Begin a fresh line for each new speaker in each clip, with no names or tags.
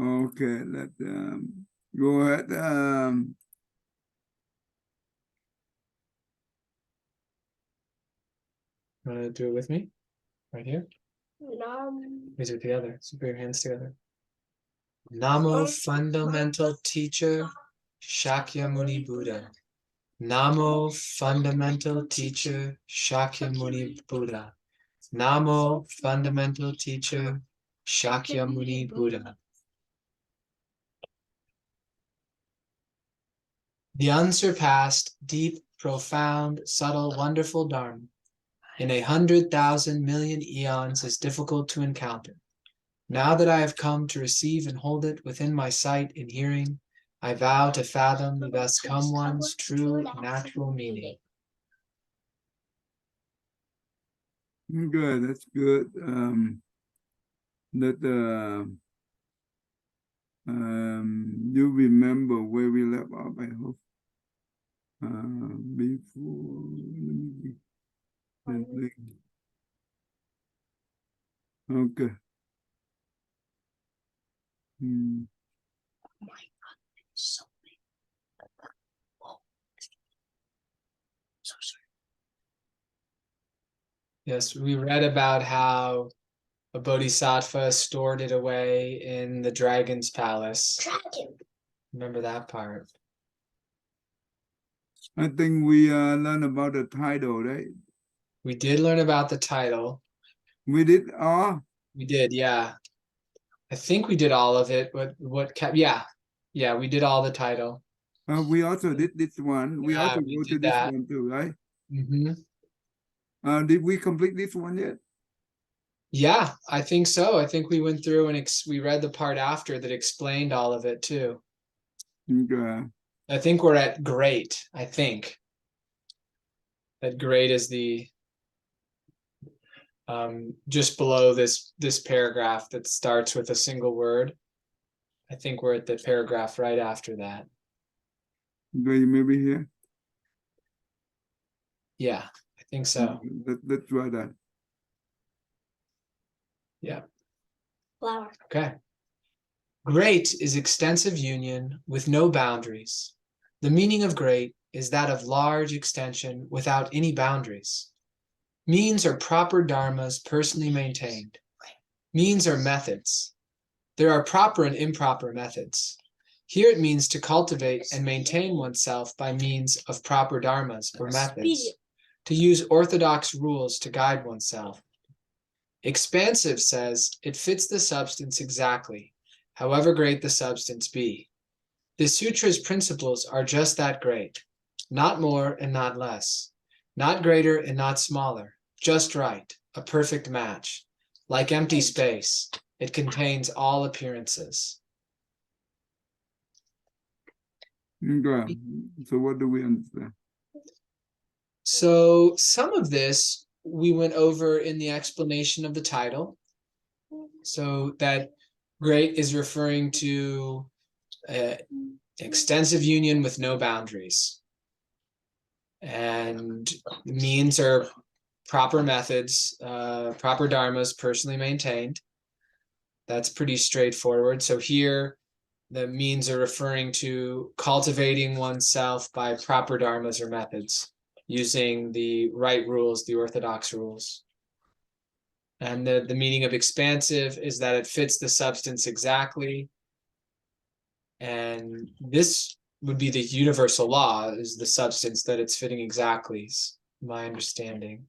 Okay, go ahead.
Want to do it with me? Right here? We do it together. So put your hands together. Namo fundamental teacher Shakyamuni Buddha. Namo fundamental teacher Shakyamuni Buddha. Namo fundamental teacher Shakyamuni Buddha. The unsurpassed, deep, profound, subtle, wonderful Dharma in 100,000 million eons is difficult to encounter. Now that I have come to receive and hold it within my sight and hearing, I vow to fathom the thus come one's true natural meaning.
Good, that's good. You remember where we left off, I hope. Before, let me see. Okay.
Oh my God, so big. Oh. So sorry.
Yes, we read about how a bodhisattva stored it away in the dragon's palace.
Dragon.
Remember that part?
I think we learned about the title, right?
We did learn about the title.
We did all?
We did, yeah. I think we did all of it. Yeah, we did all the title.
We also did this one. We also go to this one too, right?
Mm-hmm.
Did we complete this one yet?
Yeah, I think so. I think we went through and we read the part after that explained all of it too.
Okay.
I think we're at great. I think that great is the just below this paragraph that starts with a single word. I think we're at the paragraph right after that.
Maybe here?
Yeah, I think so.
Let's try that.
Yeah.
Flower.
Okay. Great is extensive union with no boundaries. The meaning of great is that of large extension without any boundaries. Means are proper dharmas personally maintained. Means are methods. There are proper and improper methods. Here it means to cultivate and maintain oneself by means of proper dharmas or methods, to use orthodox rules to guide oneself. Expansive says it fits the substance exactly, however great the substance be. The sutra's principles are just that great, not more and not less, not greater and not smaller, just right, a perfect match. Like empty space, it contains all appearances.
Okay. So what do we understand?
So some of this we went over in the explanation of the title. So that great is referring to extensive union with no boundaries. And means are proper methods, proper dharmas personally maintained. That's pretty straightforward. So here, the means are referring to cultivating oneself by proper dharmas or methods, using the right rules, the orthodox rules. And the meaning of expansive is that it fits the substance exactly. And this would be the universal law, is the substance that it's fitting exactly, is my understanding.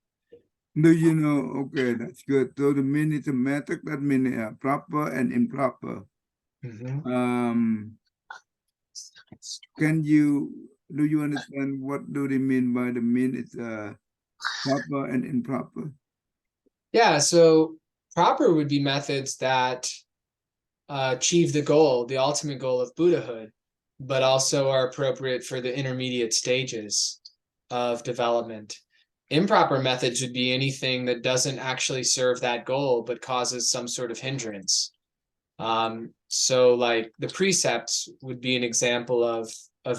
Do you know? Okay, that's good. So the meaning is a method, that means proper and improper.
Mm-hmm.
Do you understand what do they mean by the mean it's proper and improper?
Yeah, so proper would be methods that achieve the goal, the ultimate goal of Buddhahood, but also are appropriate for the intermediate stages of development. Improper methods would be anything that doesn't actually serve that goal, but causes some sort of hindrance. So like the precepts would be an example of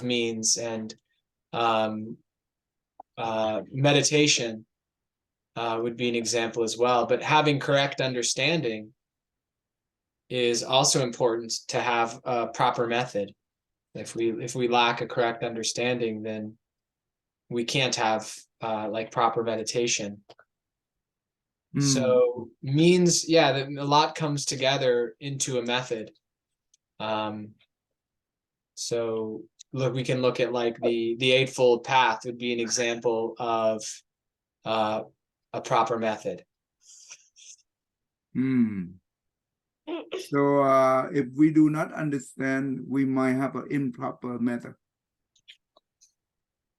means, and meditation would be an example as well. But having correct understanding is also important to have a proper method. If we lack a correct understanding, then we can't have like proper meditation. So means, yeah, a lot comes together into a method. So look, we can look at like the Eightfold Path would be an example of a proper method.
So if we do not understand, we might have an improper method.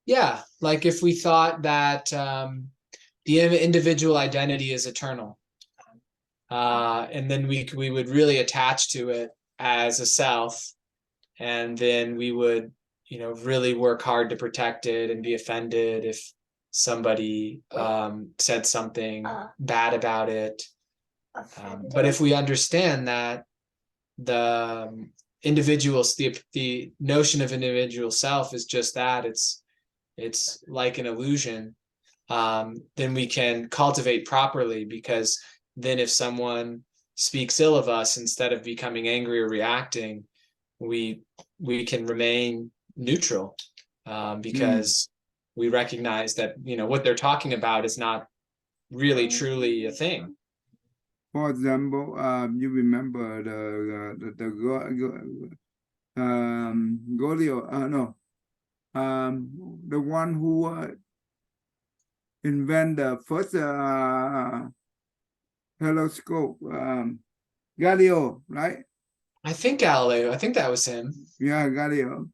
Yeah, like if we thought that the individual identity is eternal, and then we would really attach to it as a self, and then we would, you know, really work hard to protect it and be offended if somebody said something bad about it. But if we understand that the individuals, the notion of individual self is just that, it's like an illusion, then we can cultivate properly, because then if someone speaks ill of us, instead of becoming angry or reacting, we can remain neutral, because we recognize that, you know, what they're talking about is not really truly a thing.
For example, you remember the one who invented the first telescope, Galileo, right?
I think Galileo, I think that was him.
Yeah, Galileo.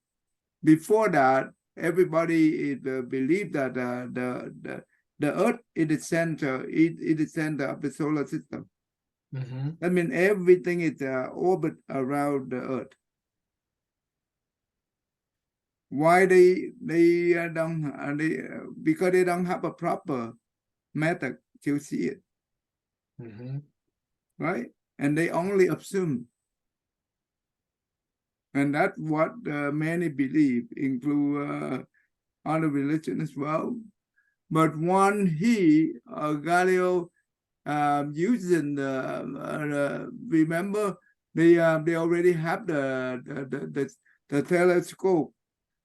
Before that, everybody believed that the Earth is the center, is the center of the solar system. That means everything is orbit around the Earth. Why they don't because they don't have a proper method to see it, right? And they only assume, and that's what many believe, include other religions as well. But one Galileo using remember they already have the telescope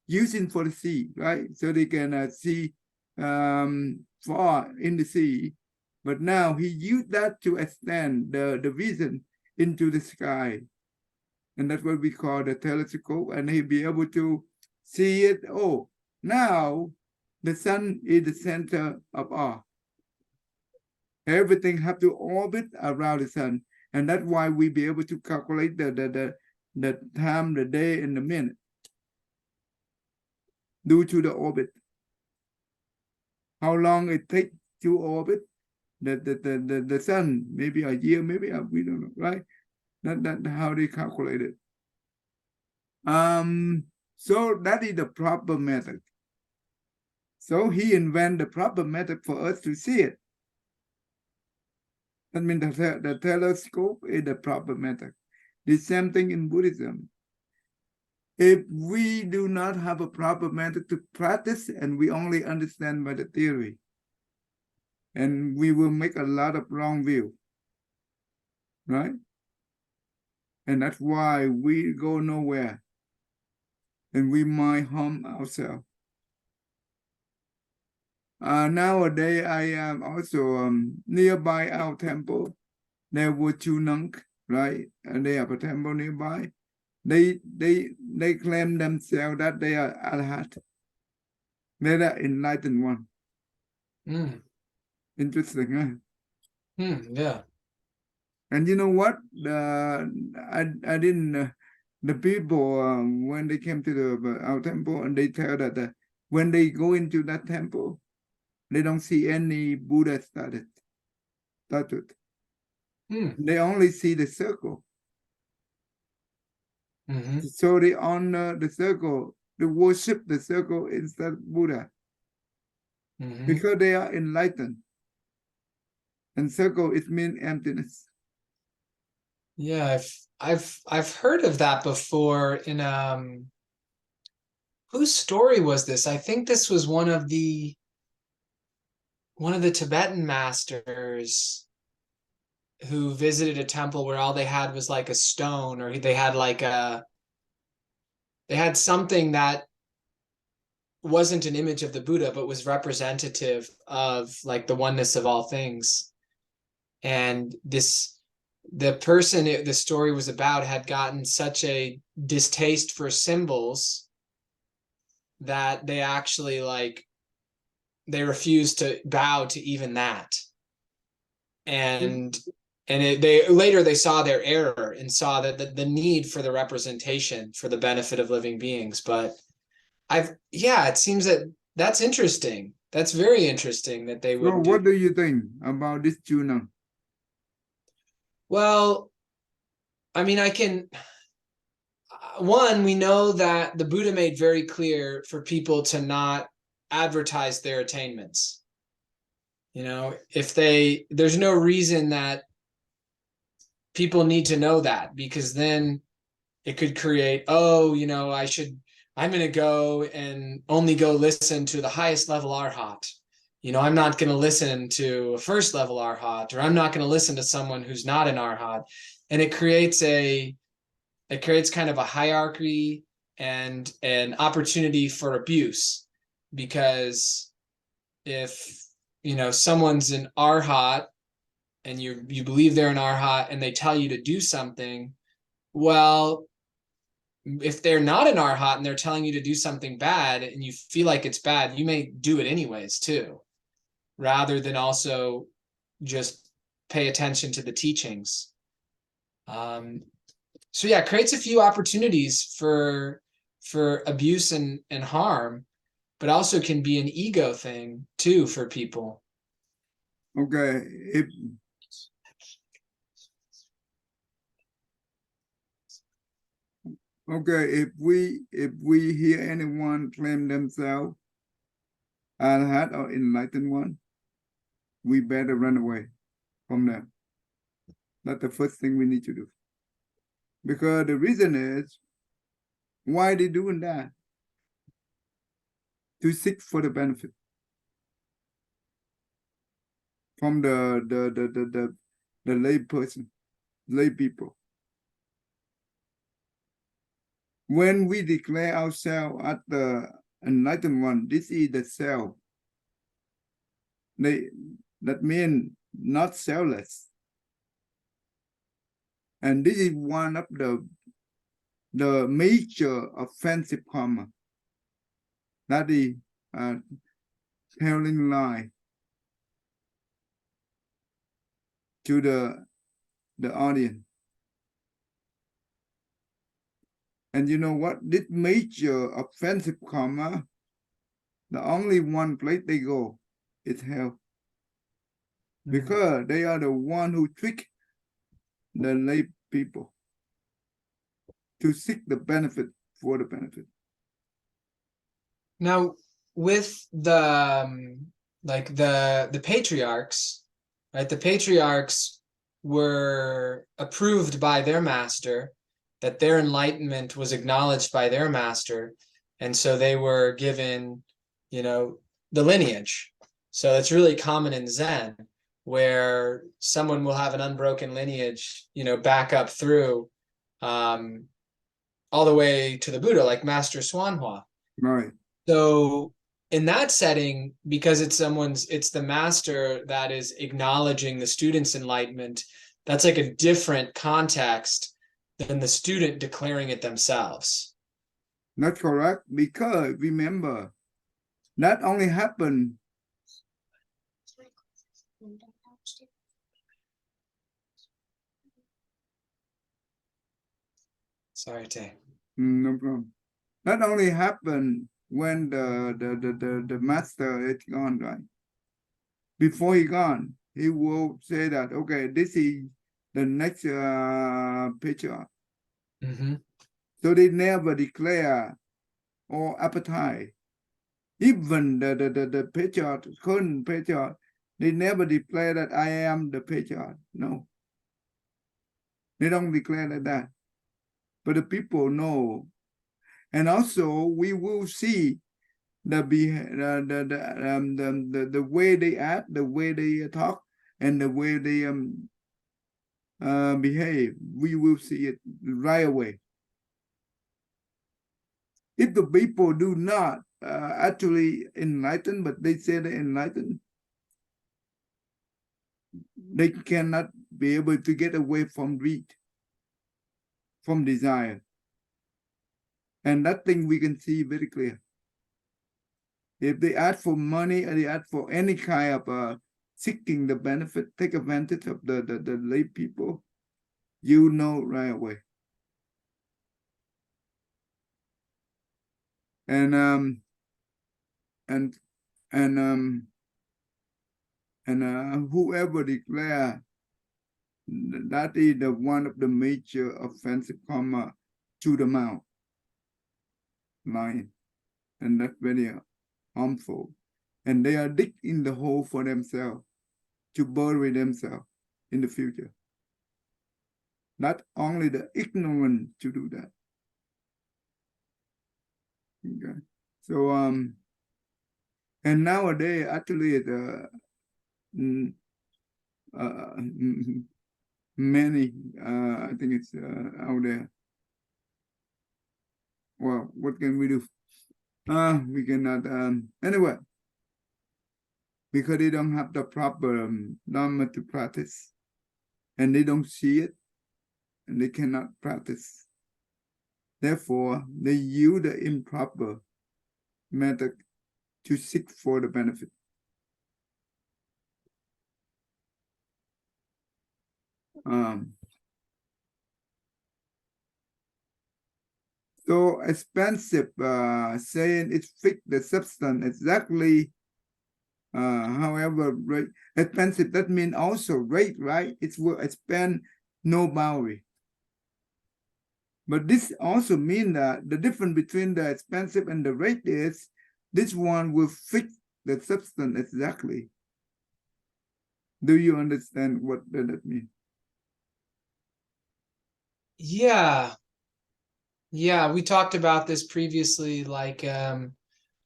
using for the sea, right? So they can see far in the sea. But now he used that to extend the vision into the sky. And that's what we call the telescope. And he'll be able to see it. Oh, now the sun is the center of all. Everything have to orbit around the sun. And that's why we be able to calculate the time, the day, and the minute due to the orbit. How long it takes to orbit the sun, maybe a year, maybe we don't know, right? That's how they calculate it. So that is the proper method. So he invented the proper method for us to see it. That means the telescope is the proper method. The same thing in Buddhism. If we do not have a proper method to practice and we only understand by the theory, and we will make a lot of wrong view, right? And that's why we go nowhere and we might harm ourselves. Nowadays, I am also nearby our temple. There were two monks, right? And they have a temple nearby. They claim themselves that they are Arhat. They're the enlightened one. Interesting, huh?
Yeah.
And you know what? I didn't. The people when they came to our temple, and they tell that when they go into that temple, they don't see any Buddha statue. They only see the circle. So they honor the circle, they worship the circle instead of Buddha, because they are enlightened. And circle, it means emptiness.
Yeah, I've heard of that before. In whose story was this? I think this was one of the Tibetan masters. who visited a temple where all they had was like a stone, or they had like they had something that wasn't an image of the Buddha, but was representative of like the oneness of all things. And the person the story was about had gotten such a distaste for symbols that they actually they refused to bow to even that. And they later saw their error and saw that the need for the representation for the benefit of living beings. But it seems that's interesting. That's very interesting that they would.
So what do you think about this Junang?
Well, I mean, we know that the Buddha made very clear for people to not advertise their attainments. If there's no reason that people need to know that, because then it could create, I'm going to go and only go listen to the highest level arhat. I'm not going to listen to a first level arhat, or I'm not going to listen to someone who's not an arhat. And it creates kind of a hierarchy and an opportunity for abuse, because if someone's an arhat and you believe they're an arhat and they tell you to do something, well, if they're not an arhat and they're telling you to do something bad and you feel like it's bad, you may do it anyways too, rather than also just pay attention to the teachings. So yeah, it creates a few opportunities for abuse and harm, but also can be an ego thing too for people.
Okay, if we hear anyone claim themselves arhat or enlightened one, we better run away from them. That's the first thing we need to do. Because the reason is, why they doing that? To seek for the benefit from the lay person, lay people. When we declare ourselves as the enlightened one, this is the self. That means not selfless. And this is one of the major offensive karma. That is telling lie to the audience. And you know what? This major offensive karma, the only one place they go is hell. Because they are the one who trick the lay people to seek the benefit for the benefit.
Now, with the the patriarchs, right? The patriarchs were approved by their master, that their enlightenment was acknowledged by their master, and so they were given, the lineage. So it's really common in Zen, where someone will have an unbroken lineage, back up through all the way to the Buddha, like Master Swanhua.
Right.
So in that setting, because it's the master that is acknowledging the student's enlightenment, that's like a different context than the student declaring it themselves.
That's correct, because remember, that only happened.
Sorry, Tay.
No problem. That only happened when the master is gone, right? Before he gone, he will say that, okay, this is the next patriarch.
Mm-hmm.
So they never declare or appetite. Even the patriarch, current patriarch, they never declare that I am the patriarch. No. They don't declare like that. But the people know. And also we will see the way they act, the way they talk, and the way they behave, we will see it right away. If the people do not actually enlighten, but they say they enlighten, they cannot be able to get away from greed, from desire. And that thing we can see very clear. If they ask for money or they ask for any kind of seeking the benefit, take advantage of the lay people, you know right away. And whoever declare that is the one of the major offensive karma to the mouth, lying, and that's very harmful. And they are digging the hole for themselves to bury themselves in the future. Not only the ignorant to do that. Okay. So and nowadays actually the many I think it's out there. Well, what can we do? We cannot anyway, because they don't have the proper dharma to practice, and they don't see it, and they cannot practice. Therefore, they use the improper method to seek for the benefit. So expensive, saying it fit the substance exactly. However, rate expensive, that means also rate, right? It's will expand no boundary. But this also means that the difference between the expensive and the rate is this one will fit the substance exactly. Do you understand what that means?
Yeah. Yeah, we talked about this previously, like an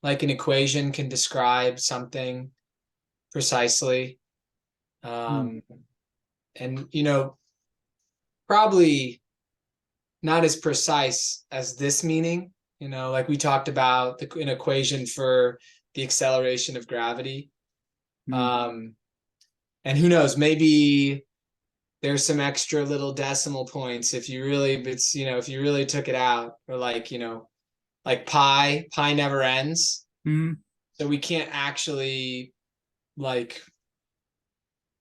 equation can describe something precisely. And you know, probably not as precise as this meaning, you know, like we talked about an equation for the acceleration of gravity. And who knows, maybe there's some extra little decimal points if you really, it's, you know, if you really took it out, or like, you know, like pi never ends. So we can't actually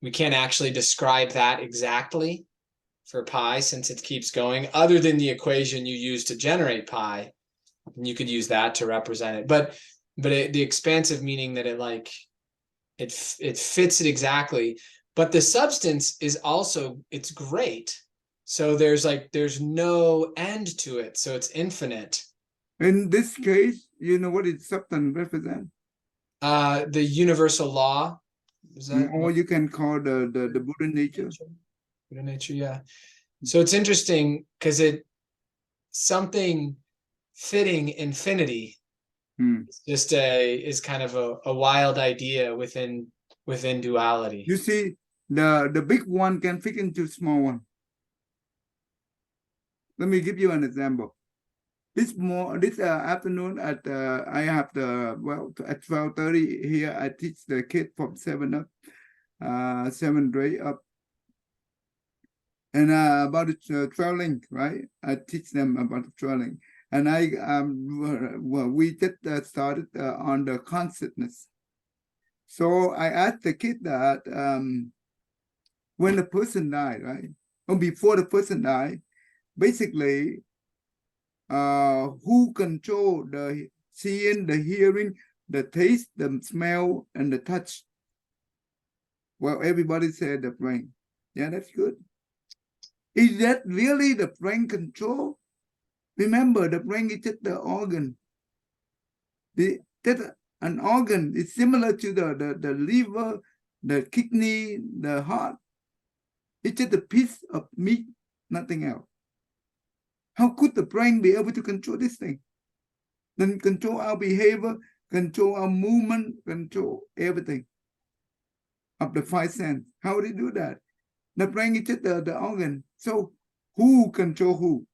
describe that exactly for pi, since it keeps going, other than the equation you use to generate pi, and you could use that to represent it. But the expansive meaning that it fits it exactly, but the substance is also, it's great. So there's no end to it, so it's infinite.
In this case, you know what it substance represent?
The universal law. Is that,
or you can call the Buddha nature.
Buddha nature, yeah. So it's interesting because something fitting infinity is kind of a wild idea within duality.
You see, the big one can fit into small one. Let me give you an example. This afternoon at I have at 12:30 here I teach the kid from 7 up, 7th grade up, and about traveling, right? I teach them about traveling, and we just started on the consciousness. So I asked the kid that when the person died, right, or before the person died, basically, who control the seeing, the hearing, the taste, the smell, and the touch? Well, everybody said the brain. Yeah, that's good. Is that really the brain control? Remember, the brain is just the organ. An organ is similar to the liver, the kidney, the heart. It's just a piece of meat, nothing else. How could the brain be able to control this thing? Then control our behavior, control our movement, control everything of the 5 senses. How would it do that? The brain is just the organ. So who control who?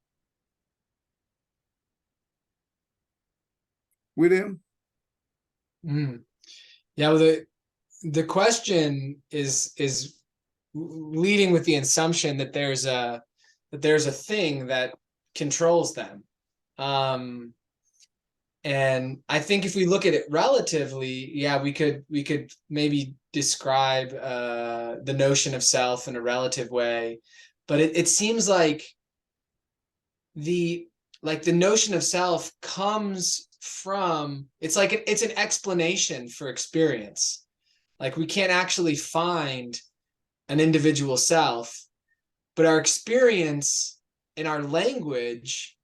William?
Yeah, well, the question is leading with the assumption that there's a thing that controls them. And I think if we look at it relatively, yeah, we could maybe describe the notion of self in a relative way, but it seems like the notion of self comes from, it's like it's an explanation for experience. Like we can't actually find an individual self, but our experience in our language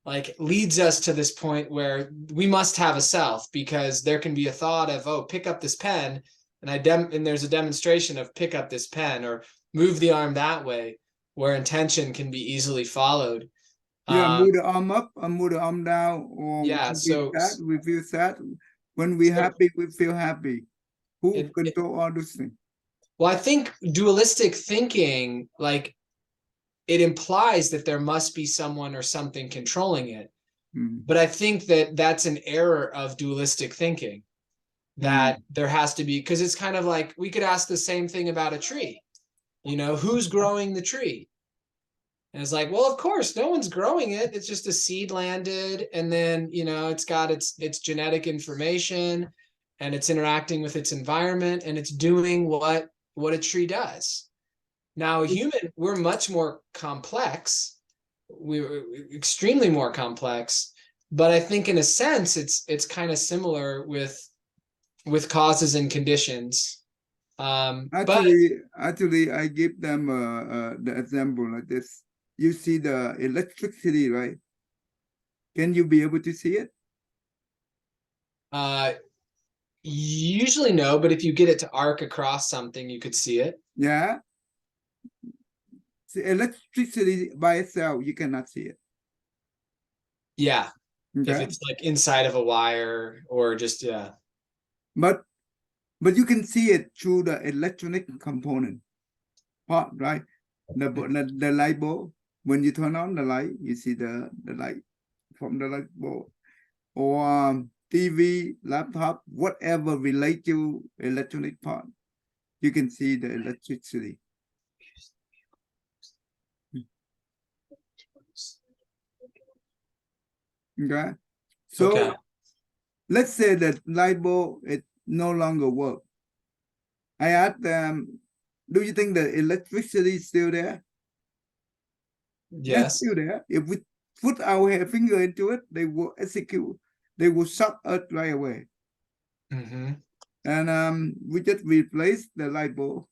like leads us to this point where we must have a self, because there can be a thought of, oh, pick up this pen, and there's a demonstration of pick up this pen or move the arm that way, where intention can be easily followed.
Yeah, move the arm up or move the arm down, or
Yeah,
when
so
we sad, we feel sad. When we're happy, we feel happy. Who
it,
control all those things?
well, I think dualistic thinking, like, it implies that there must be someone or something controlling it. But I think that that's an error of dualistic thinking, that there has to be, because it's kind of like we could ask the same thing about a tree. You know, who's growing the tree? And it's like, well, of course, no one's growing it. It's just a seed landed, and then, you know, it's got its genetic information, and it's interacting with its environment, and it's doing what a tree does. Now, human, we're much more complex. We're extremely more complex, but I think in a sense, it's kind of similar with causes and conditions.
Actually, I give them the example like this. You see the electricity, right? Can you be able to see it?
Usually no, but if you get it to arc across something, you could see it.
Yeah. See, electricity by itself, you cannot see it.
Yeah.
Okay.
If it's like inside of a wire or just, yeah.
But you can see it through the electronic component part, right? The light bulb. When you turn on the light, you see the light from the light bulb. Or TV, laptop, whatever relate to electronic part, you can see the electricity. Okay. So
Okay.
let's say that light bulb it no longer work. I asked them, do you think the electricity is still there?
Yes.
It's still there. If we put our finger into it, they will execute. They will shock us right away.
Mm-hmm.
And we just replace the light bulb.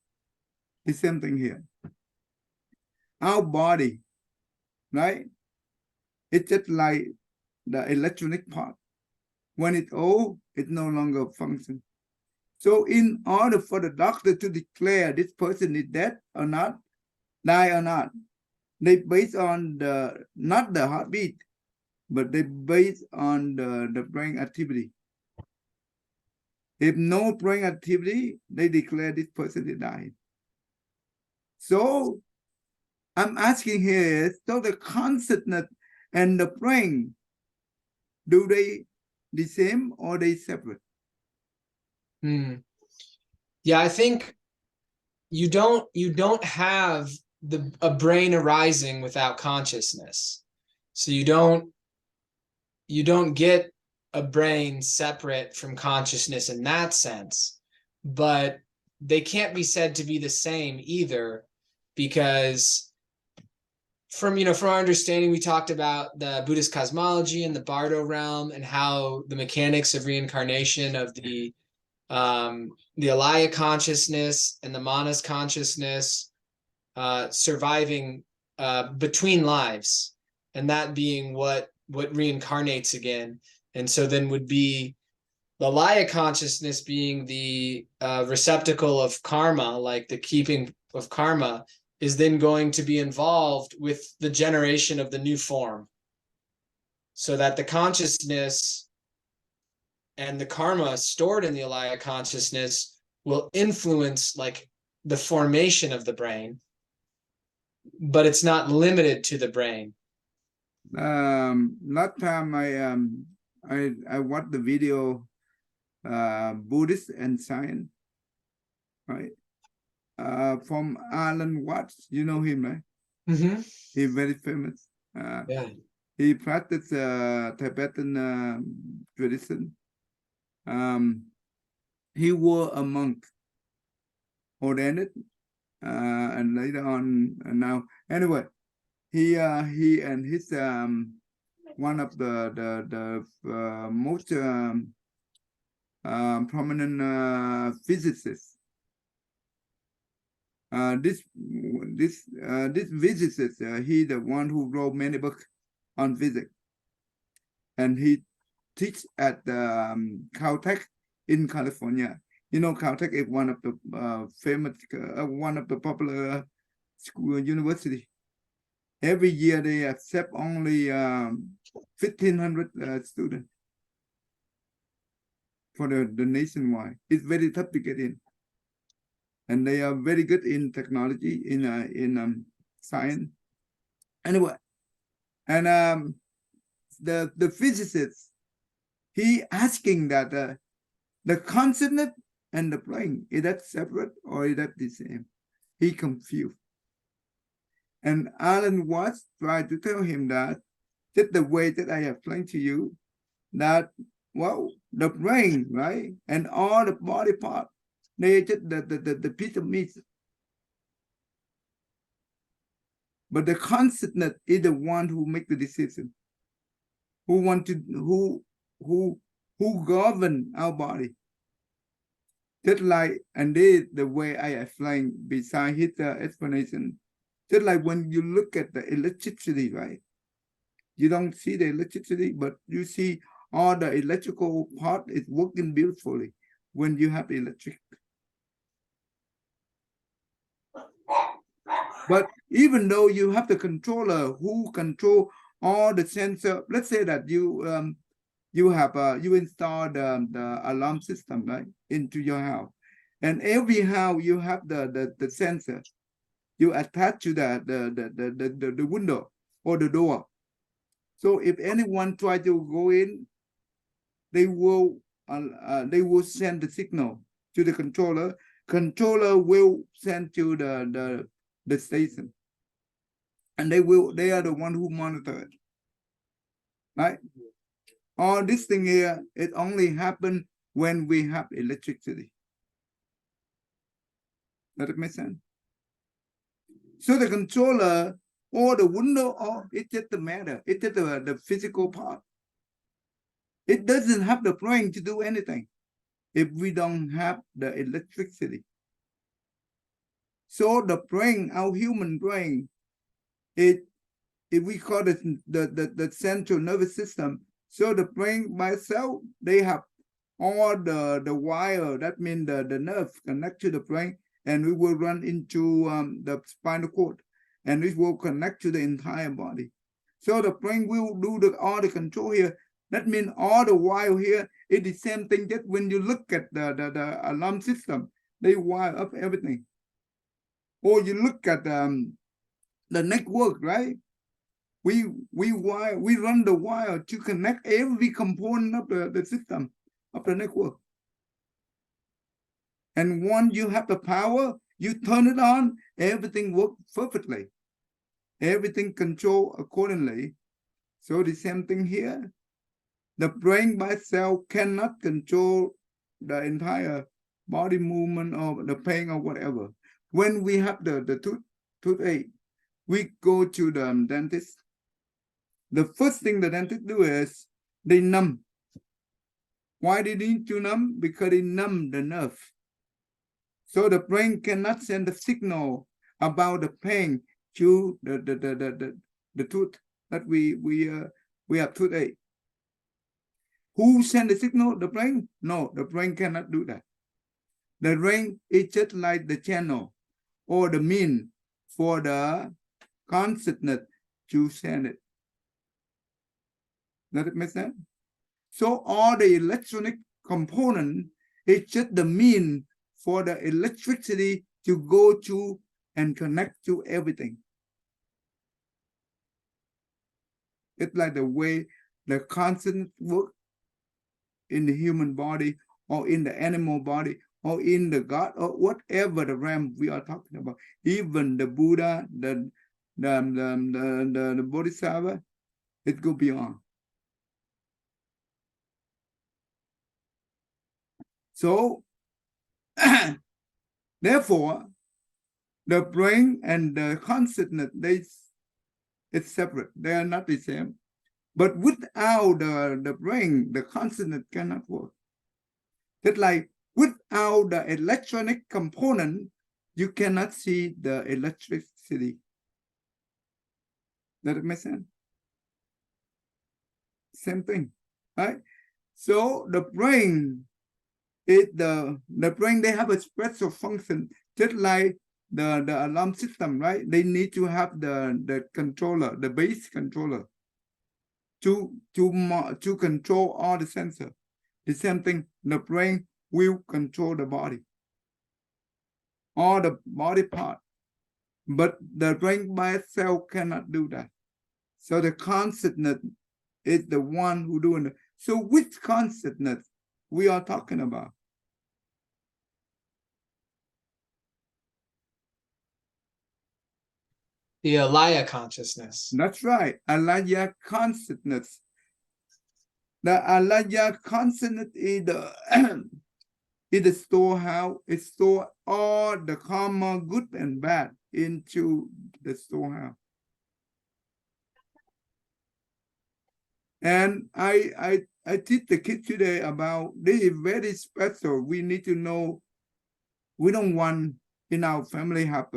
The same thing here. Our body, right? It's just like the electronic part. When it's old, it no longer functions. So in order for the doctor to declare this person is dead or not, die or not, they based on not the heartbeat, but they based on the brain activity. If no brain activity, they declare this person is dying. So I'm asking here, so the consciousness and the brain, do they the same or they separate?
Yeah, I think you don't have a brain arising without consciousness. So you don't get a brain separate from consciousness in that sense, but they can't be said to be the same either, because from our understanding, we talked about the Buddhist cosmology and the Bardo realm, and how the mechanics of reincarnation of the Alaya consciousness and the Manas consciousness surviving between lives, and that being what reincarnates again. And so then would be the Alaya consciousness being the receptacle of karma, like the keeping of karma, is then going to be involved with the generation of the new form, so that the consciousness and the karma stored in the Alaya consciousness will influence like the formation of the brain. but it's not limited to the brain.
Last time I watched the video Buddhist and Science, right? From Alan Watts, you know him, right?
Mm-hmm.
He's very famous.
Yeah.
He practiced Tibetan tradition. He was a monk, ordained, and later on, now anyway, he and his one of the most prominent physicists. This physicist, he the one who wrote many books on physics, and he teach at Caltech in California. You know, Caltech is one of the famous, one of the popular school university. Every year they accept only 1,500 students for the nationwide. It's very tough to get in, and they are very good in technology, in science. Anyway, and the physicist, he asking that the consonant and the plane, is that separate or is that the same? He confused. And Alan Watts tried to tell him that just the way that I explained to you, that, well, the brain, right, and all the body part, they just the piece of meat. But the consonant is the one who make the decision, who want to, who govern our body. Just like, and this the way I explain beside his explanation, just like when you look at the electricity, right? You don't see the electricity, but you see all the electrical part is working beautifully when you have electric. But even though you have the controller who control all the sensor, let's say that you you install the alarm system, right, into your house, and every house you have the sensor you attach to the window or the door. So if anyone try to go in, they will send the signal to the controller. Controller will send to the station, and they are the one who monitor it, right? All this thing here, it only happen when we have electricity. Does it make sense? So the controller or the window, or it's just the matter. It's just the physical part. It doesn't have the brain to do anything if we don't have the electricity. So the brain, our human brain, if we call it the central nervous system, so the brain by itself, they have all the wire, that means the nerve connect to the brain, and we will run into the spinal cord, and it will connect to the entire body. So the brain will do all the control here. That means all the wire here is the same thing. Just when you look at the alarm system, they wire up everything. Or you look at the network, right? We run the wire to connect every component of the system of the network. And once you have the power, you turn it on, everything works perfectly. Everything controlled accordingly. So the same thing here. The brain by itself cannot control the entire body movement or the pain or whatever. When we have the toothache, we go to the dentist. The first thing the dentist do is they numb. Why they need to numb? Because they numb the nerve. So the brain cannot send the signal about the pain to the tooth that we have toothache. Who send the signal? The brain? No, the brain cannot do that. The brain is just like the channel or the mean for the consciousness to send it. Does it make sense? So all the electronic component is just the mean for the electricity to go to and connect to everything. It's like the way the consciousness work in the human body or in the animal body or in the God or whatever the realm we are talking about. Even the Buddha, the Bodhisattva, it go beyond. So, therefore, the brain and the consciousness, it's separate. They are not the same. But without the brain, the consciousness cannot work. Just like without the electronic component, you cannot see the electricity. Does it make sense? Same thing, right? So the brain is the brain, they have a special function, just like the alarm system, right? They need to have the controller, the base controller to control all the sensor. The same thing, the brain will control the body, all the body part, but the brain by itself cannot do that. So the consciousness is the one who doing it. So which consciousness we are talking about?
The alaya consciousness.
That's right, alaya consciousness. The alaya consciousness is the is the storehouse. It store all the karma, good and bad, into the storehouse. And I teach the kids today about this is very special. We need to know. We don't want in our family have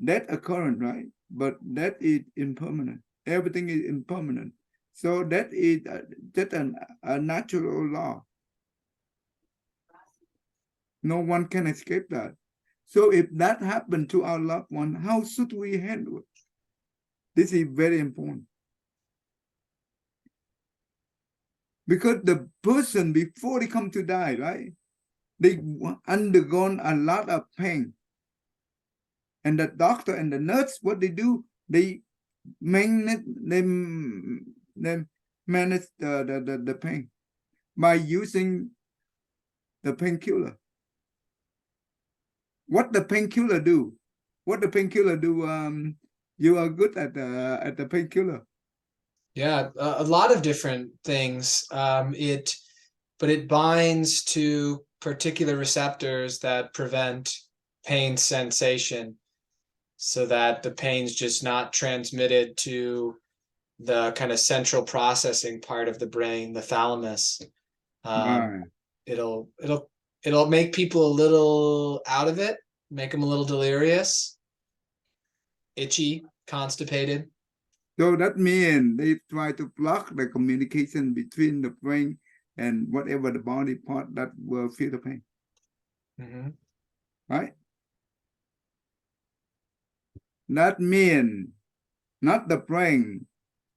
that occurrence, right? But that is impermanent. Everything is impermanent. So that is just a natural law. No one can escape that. So if that happened to our loved one, how should we handle it? This is very important. Because the person, before they come to die, right, they undergone a lot of pain. And the doctor and the nurse, what they do, they manage the pain by using the painkiller. What the painkiller do? What the painkiller do? You are good at the painkiller.
Yeah, a lot of different things. But it binds to particular receptors that prevent pain sensation, so that the pain's just not transmitted to the kind of central processing part of the brain, the thalamus.
Right.
It'll make people a little out of it, make them a little delirious, itchy, constipated.
So that means they try to block the communication between the brain and whatever the body part that will feel the pain.
Mm-hmm.
Right? That means not the brain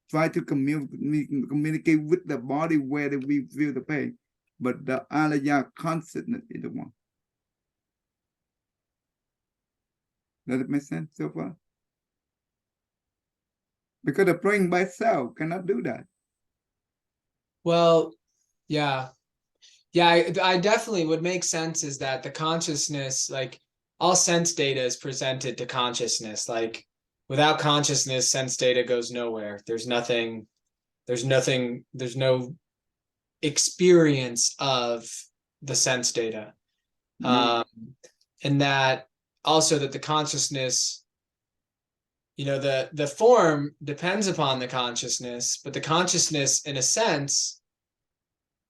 try to communicate with the body where we feel the pain, but the alaya consciousness is the one. Does it make sense so far? Because the brain by itself cannot do that.
Well, yeah. I definitely would make sense is that the consciousness, like all sense data is presented to consciousness. Like without consciousness, sense data goes nowhere. There's no experience of the sense data. And that also that the consciousness, the form depends upon the consciousness, but the consciousness, in a sense,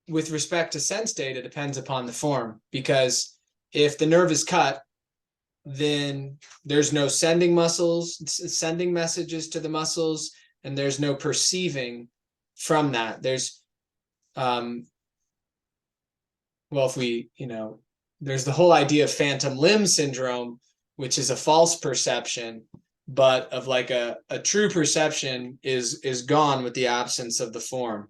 with respect to sense data, depends upon the form. Because if the nerve is cut, then there's no sending messages to the muscles, and there's no perceiving from that. There's there's the whole idea of phantom limb syndrome, which is a false perception, but of like a true perception is gone with the absence of the form.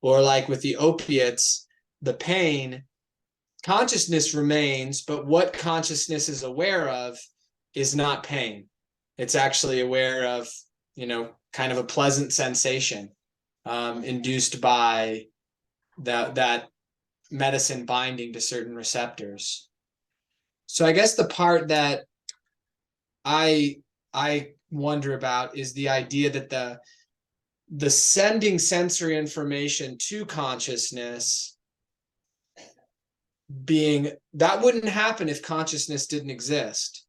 Or like with the opiates, the pain, consciousness remains, but what consciousness is aware of is not pain. It's actually aware of, kind of a pleasant sensation induced by that medicine binding to certain receptors. So I guess the part that I wonder about is the idea that the sending sensory information to consciousness being, that wouldn't happen if consciousness didn't exist.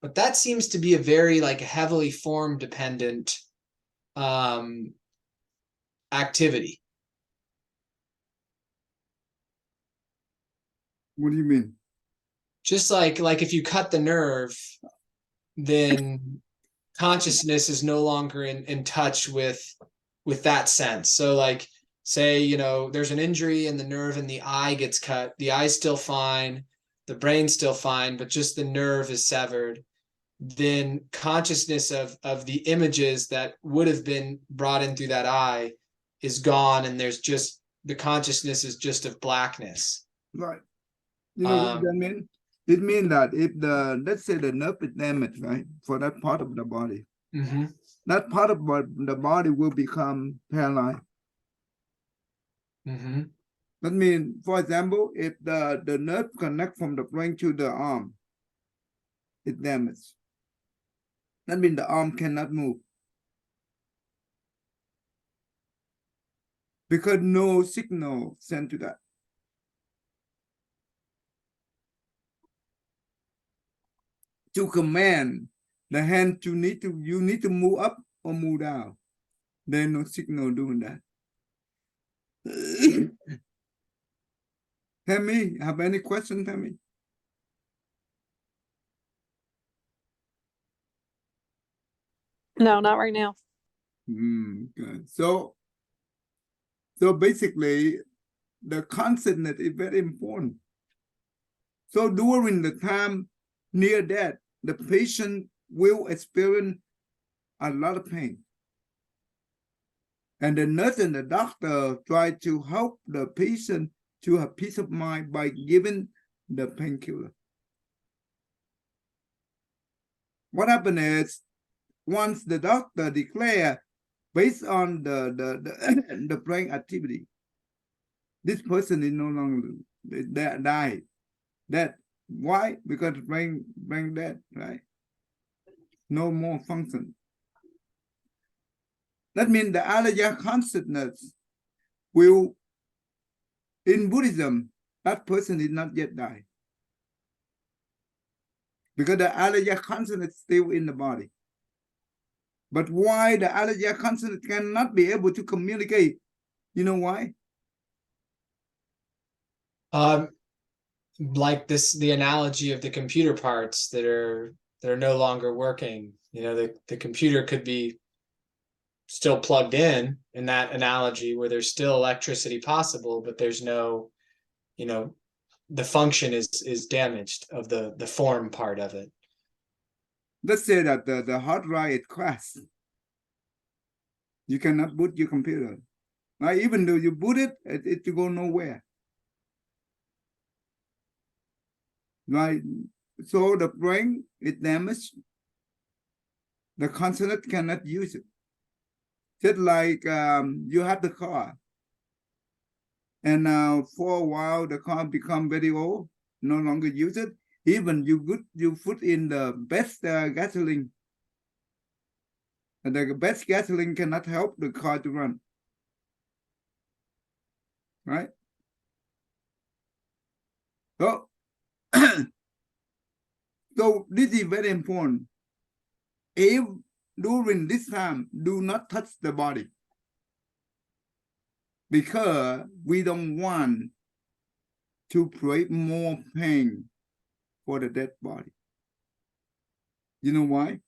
But that seems to be a very like heavily form dependent activity.
What do you mean?
Just like if you cut the nerve, then consciousness is no longer in touch with that sense. So like say, there's an injury and the nerve in the eye gets cut, the eye's still fine, the brain's still fine, but just the nerve is severed. Then consciousness of the images that would have been brought in through that eye is gone, and there's just the consciousness is just of blackness.
Right. You know what that means? It means that if let's say the nerve is damaged, right, for that part of the body, that part of the body will become paralyzed. That means, for example, if the nerve connect from the brain to the arm, it's damaged. That means the arm cannot move. Because no signal sent to that. To command the hand you need to move up or move down. There's no signal doing that. Tammy, have any question, Tammy?
No, not right now.
Good. So basically, the consciousness is very important. So during the time near death, the patient will experience a lot of pain. And the nurse and the doctor try to help the patient to have peace of mind by giving the painkiller. What happens is, once the doctor declare based on the brain activity, this person is no longer died. That why? Because brain dead, right? No more function. That means the Alaya consciousness will, in Buddhism, that person is not yet died. Because the Alaya consciousness is still in the body. But why the Alaya consciousness cannot be able to communicate? You know why?
Like the analogy of the computer parts that are no longer working. The computer could be still plugged in that analogy where there's still electricity possible, but there's no, the function is damaged of the form part of it.
Let's say that the hard drive is crashed. You cannot boot your computer. Right? Even though you boot it, it will go nowhere. Right? So the brain is damaged. The consciousness cannot use it. Just like you have the car. And for a while, the car become very old, no longer use it. Even you put in the best gasoline. And the best gasoline cannot help the car to run. Right? So, so this is very important. If during this time, do not touch the body. Because we don't want to create more pain for the dead body. You know why?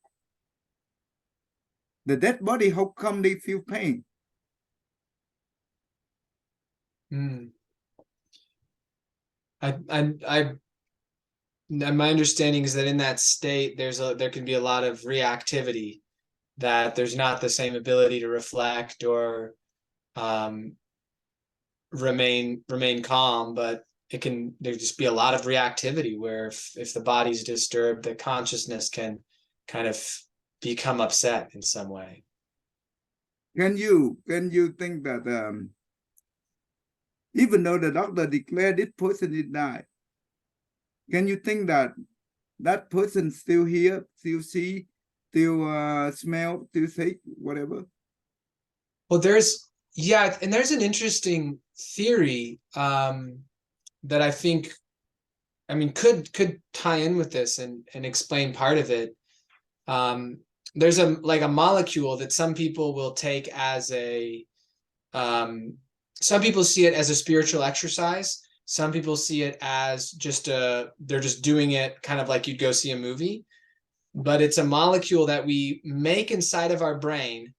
The dead body, how come they feel pain?
My understanding is that in that state, there can be a lot of reactivity, that there's not the same ability to reflect or remain calm, but there just be a lot of reactivity where if the body's disturbed, the consciousness can kind of become upset in some way.
Can you think that even though the doctor declared this person is died, can you think that that person still hear, still see, still smell, still say whatever?
Well, there's an interesting theory that I think, I mean, could tie in with this and explain part of it. There's a molecule that some people will take as a some people see it as a spiritual exercise. Some people see it as just they're just doing it kind of like you'd go see a movie. But it's a molecule that we make inside of our brain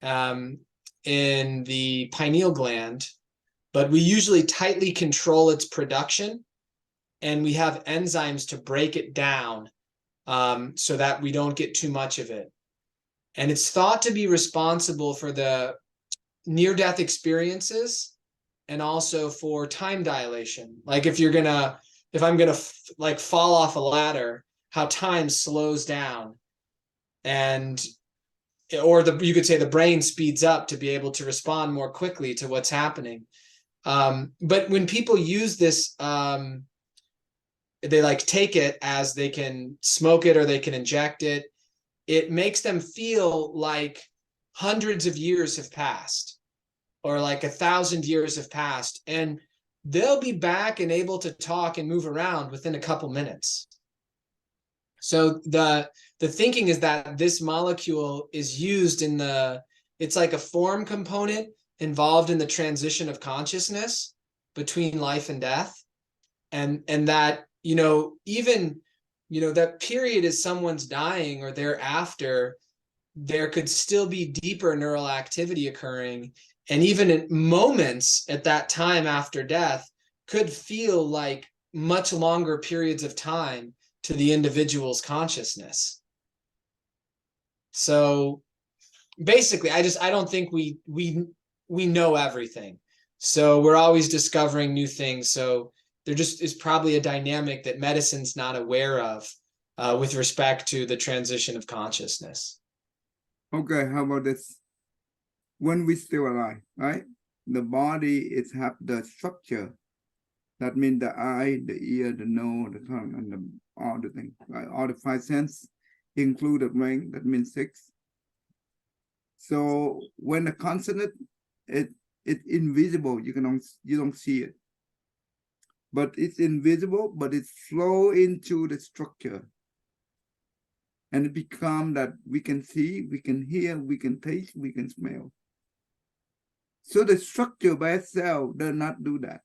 in the pineal gland, but we usually tightly control its production, and we have enzymes to break it down so that we don't get too much of it. And it's thought to be responsible for the near-death experiences and also for time dilation. Like if I'm gonna like fall off a ladder, how time slows down, and you could say the brain speeds up to be able to respond more quickly to what's happening. But when people use this, they like take it as they can smoke it or they can inject it. It makes them feel like hundreds of years have passed, or like 1,000 years have passed, and they'll be back and able to talk and move around within a couple minutes. So the thinking is that this molecule is used in it's like a form component involved in the transition of consciousness between life and death. And that, even, that period as someone's dying or thereafter, there could still be deeper neural activity occurring. And even in moments at that time after death could feel like much longer periods of time to the individual's consciousness. So basically, I don't think we know everything. So we're always discovering new things. So there just is probably a dynamic that medicine's not aware of with respect to the transition of consciousness.
Okay, how about this? When we're still alive, right? The body have the structure. That means the eye, the ear, the nose, the tongue, and all the things, right? All the 5 senses, include the brain, that means 6. So when the consonant, it's invisible, you don't see it. But it's invisible, but it flow into the structure. And it becomes that we can see, we can hear, we can taste, we can smell. So the structure by itself does not do that.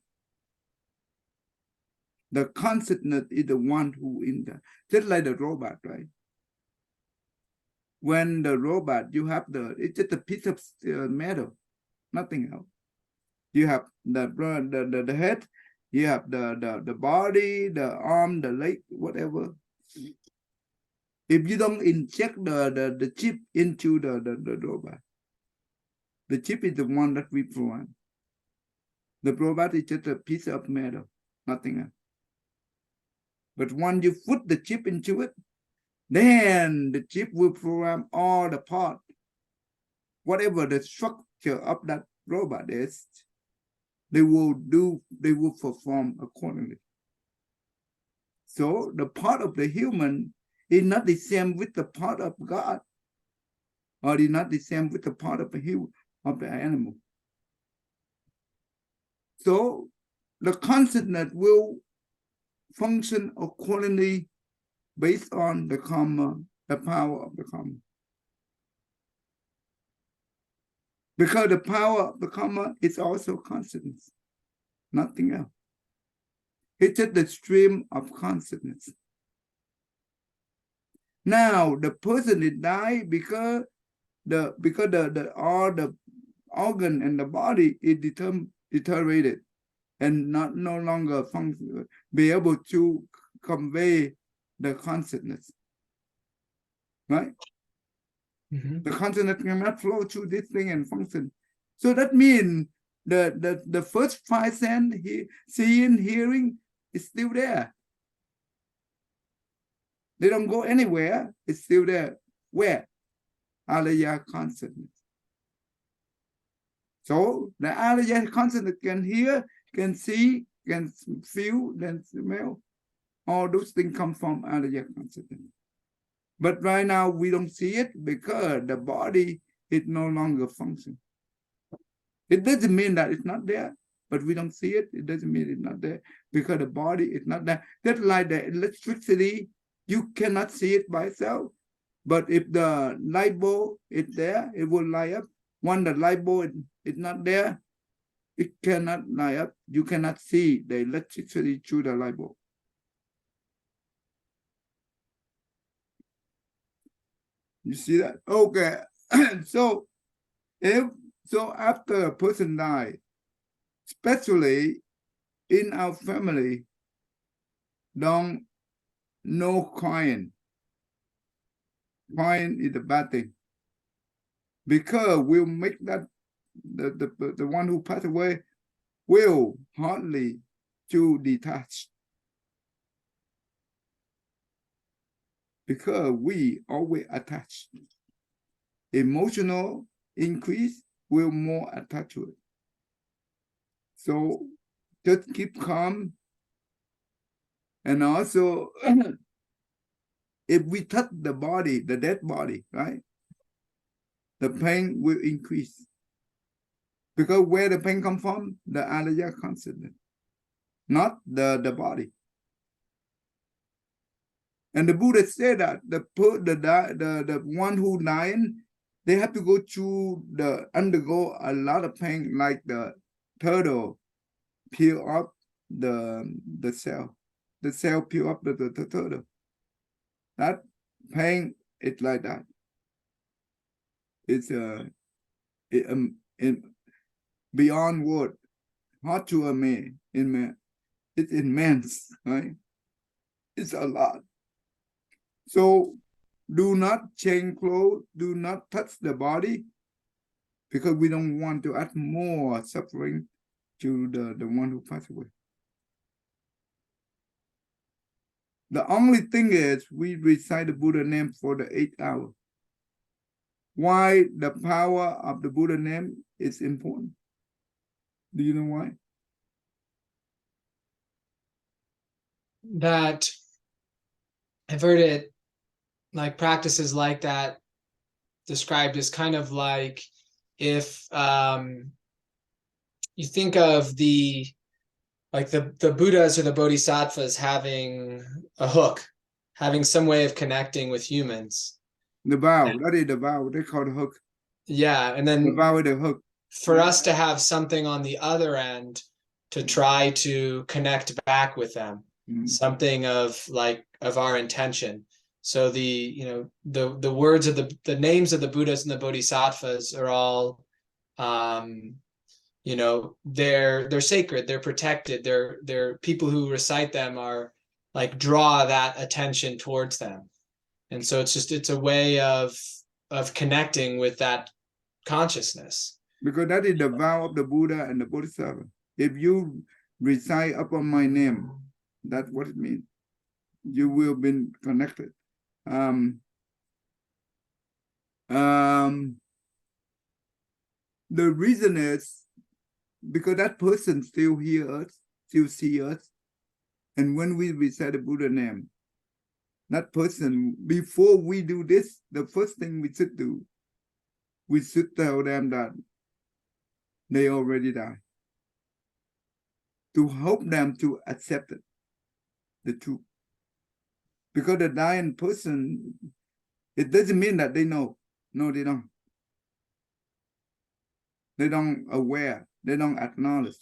The consciousness is the one who in the, just like the robot, right? When the robot, it's just a piece of metal, nothing else. You have the head, you have the body, the arm, the leg, whatever. If you don't inject the chip into the robot, the chip is the one that we provide. The robot is just a piece of metal, nothing else. But once you put the chip into it, then the chip will program all the parts. Whatever the structure of that robot is, they will perform accordingly. So the part of the human is not the same with the part of God, or is not the same with the part of the animal. So the consciousness will function accordingly based on the karma, the power of the karma. Because the power of the karma is also consciousness, nothing else. It's just the stream of consciousness. Now the person is died because all the organ and the body is deteriorated and no longer be able to convey the consciousness, right? Mm-hmm. The consciousness cannot flow through this thing and function. So that means the first 5 senses, seeing, hearing, is still there. They don't go anywhere. It's still there. Where? Alaya consciousness. So the Alaya consciousness can hear, can see, can feel, can smell. All those things come from Alaya consciousness. But right now we don't see it because the body is no longer functioning. It doesn't mean that it's not there, but we don't see it. It doesn't mean it's not there because the body is not there. That's like the electricity. You cannot see it by itself. But if the light bulb is there, it will light up. When the light bulb is not there, it cannot light up. You cannot see the electricity through the light bulb. You see that? Okay. So after a person dies, especially in our family, don't no crying. Crying is a bad thing. Because we'll make that the one who passed away will hardly to detach. Because we always attach. Emotional increase will more attach to it. So just keep calm. And also, if we touch the body, the dead body, right? The pain will increase. Because where the pain comes from, the alaya consciousness, not the body. And the Buddha said that the one who dying, they have to go through undergo a lot of pain, like the turtle peel up the cell. The cell peel up the turtle. That pain is like that. It's beyond word, hard to imagine. It's immense, right? It's a lot. So do not change clothes, do not touch the body, because we don't want to add more suffering to the one who passed away. The only thing is we recite the Buddha name for the 8 hours. Why the power of the Buddha name is important? Do you know why?
That I've heard it, like practices like that described as kind of like if you think of the Buddhas or the Bodhisattvas having a hook, having some way of connecting with humans.
The vow, that is the vow, they call the hook.
Yeah, and
The
then
vow is the hook.
for us to have something on the other end to try to connect back with them, something of our intention. So the words of the names of the Buddhas and the Bodhisattvas are all they're sacred, they're protected, they're people who recite them are like draw that attention towards them. And so it's a way of connecting with that consciousness.
Because that is the vow of the Buddha and the Bodhisattva. If you recite upon my name, that's what it means. You will be connected. The reason is because that person still hear us, still see us. And when we recite the Buddha name, that person, before we do this, the first thing we should do, we should tell them that they already died. To help them to accept it, the truth. Because the dying person, it doesn't mean that they know. No, they don't. They don't aware. They don't acknowledge.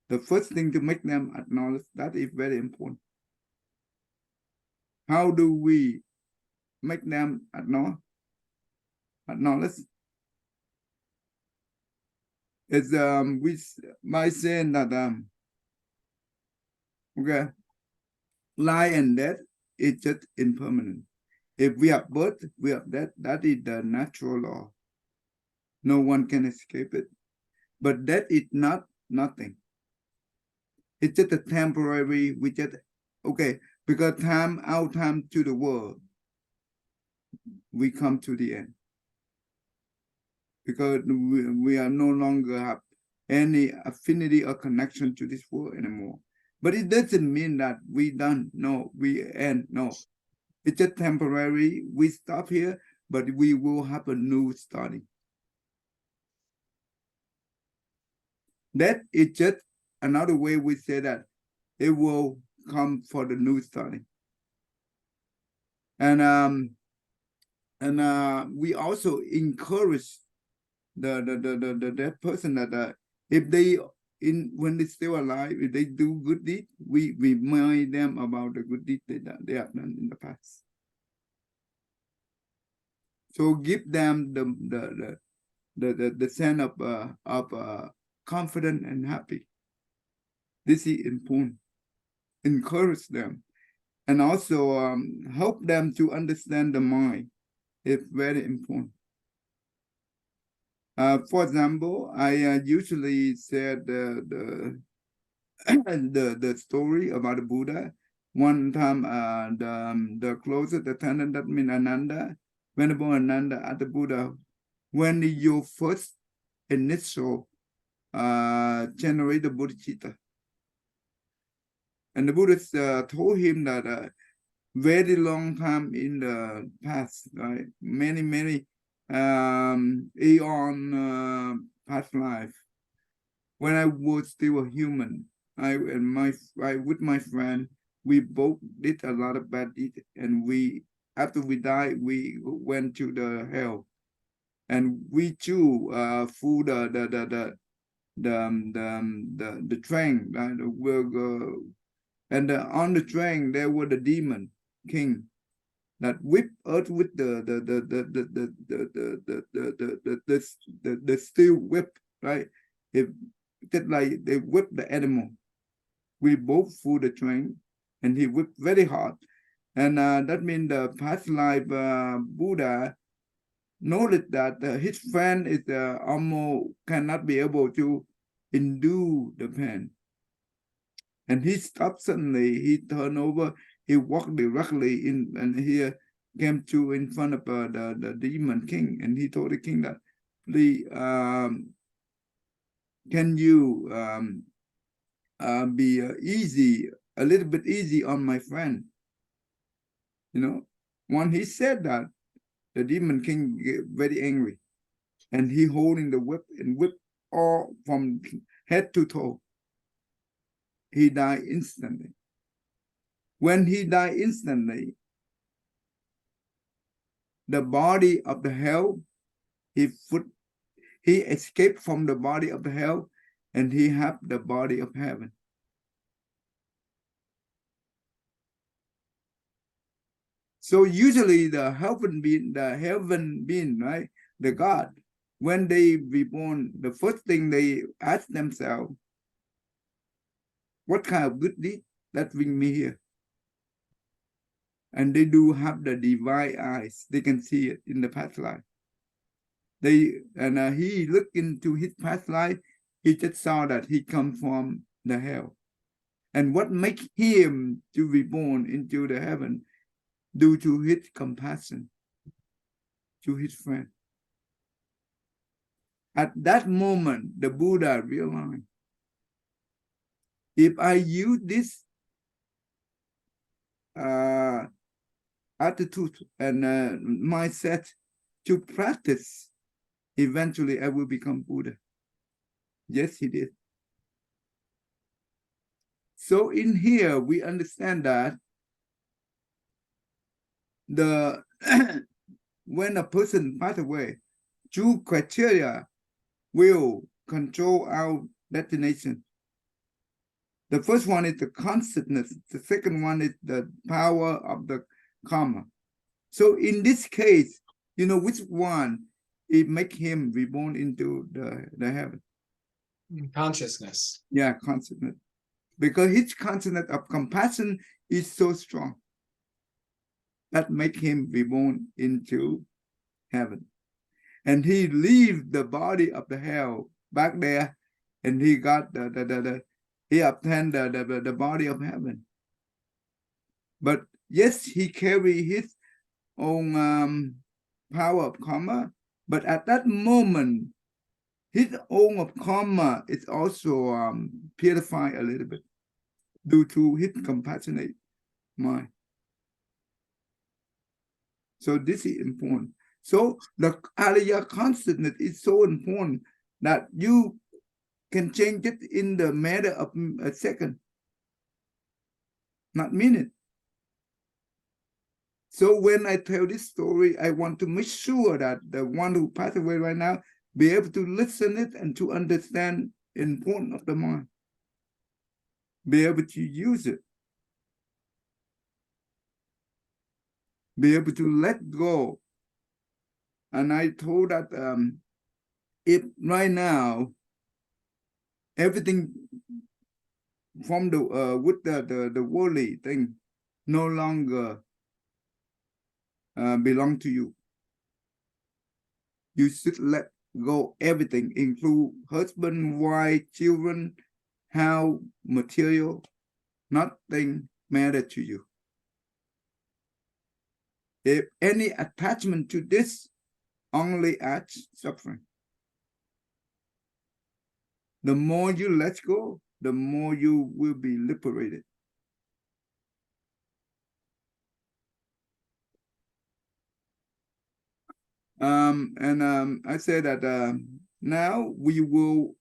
The first thing to make them acknowledge, that is very important. How do we make them acknowledge? It's we by saying that okay, life and death is just impermanent. If we have birth, we have death. That is the natural law. No one can escape it. But death is not nothing. It's just a temporary, we just okay, because our time to the world, we come to the end. Because we are no longer have any affinity or connection to this world anymore. But it doesn't mean that we done. No, we end. No, it's just temporary. We stop here, but we will have a new starting. That is just another way we say that it will come for the new starting. And we also encourage that person that if they when they're still alive, if they do good deed, we remind them about the good deed they have done in the past. So give them the sense of confident and happy. This is important. Encourage them, and also help them to understand the mind. It's very important. For example, I usually said the story about the Buddha. One time, the closest attendant, that means Ananda, Venerable Ananda, at the Buddha, when you first initial generate the bodhicitta, and the Buddha told him that very long time in the past, right? Many eon past life, when I was still a human, I with my friend, we both did a lot of bad deeds, and after we died, we went to the hell, and we chew through the train, and on the train there were the demon king that whip us with the steel whip, right? It just like they whip the animal. We both threw the train, and he whipped very hard, and that means the past life Buddha noticed that his friend is almost cannot be able to endure the pain, and he stopped suddenly. He turned over. He walked directly in, and he came to in front of the demon king, and he told the king that, please, can you be a little bit easy on my friend? You know, when he said that, the demon king get very angry, and he holding the whip and whip all from head to toe. He died instantly. When he died instantly, the body of the hell, he escaped from the body of the hell, and he had the body of heaven. So usually the heaven being, right, the God, when they reborn, the first thing they ask themselves, what kind of good deed that bring me here? And they do have the divine eyes. They can see it in the past life. He looked into his past life. He just saw that he come from the hell. And what makes him to be born into the heaven? Due to his compassion to his friend. At that moment, the Buddha realized, if I use this attitude and mindset to practice, eventually I will become Buddha. Yes, he did. So in here, we understand that when a person passes away, two criteria will control our destination. The first one is the consciousness. The second one is the power of the karma. So in this case, you know which one it make him reborn into the heaven?
Consciousness.
Yeah, consciousness. Because his consciousness of compassion is so strong. That make him reborn into heaven. And he leave the body of the hell back there, and he got he obtained the body of heaven. But yes, he carry his own power of karma, but at that moment, his own of karma is also purified a little bit due to his compassionate mind. So this is important. So the Ariya consciousness is so important that you can change it in the matter of a second, not minute. So when I tell this story, I want to make sure that the one who passed away right now be able to listen it and to understand the importance of the mind, be able to use it, be able to let go. And I told that if right now everything from the with the worldly thing no longer belong to you, you should let go everything, include husband, wife, children, house, material. Nothing matter to you. If any attachment to this only adds suffering. The more you let go, the more you will be liberated. I say that now we will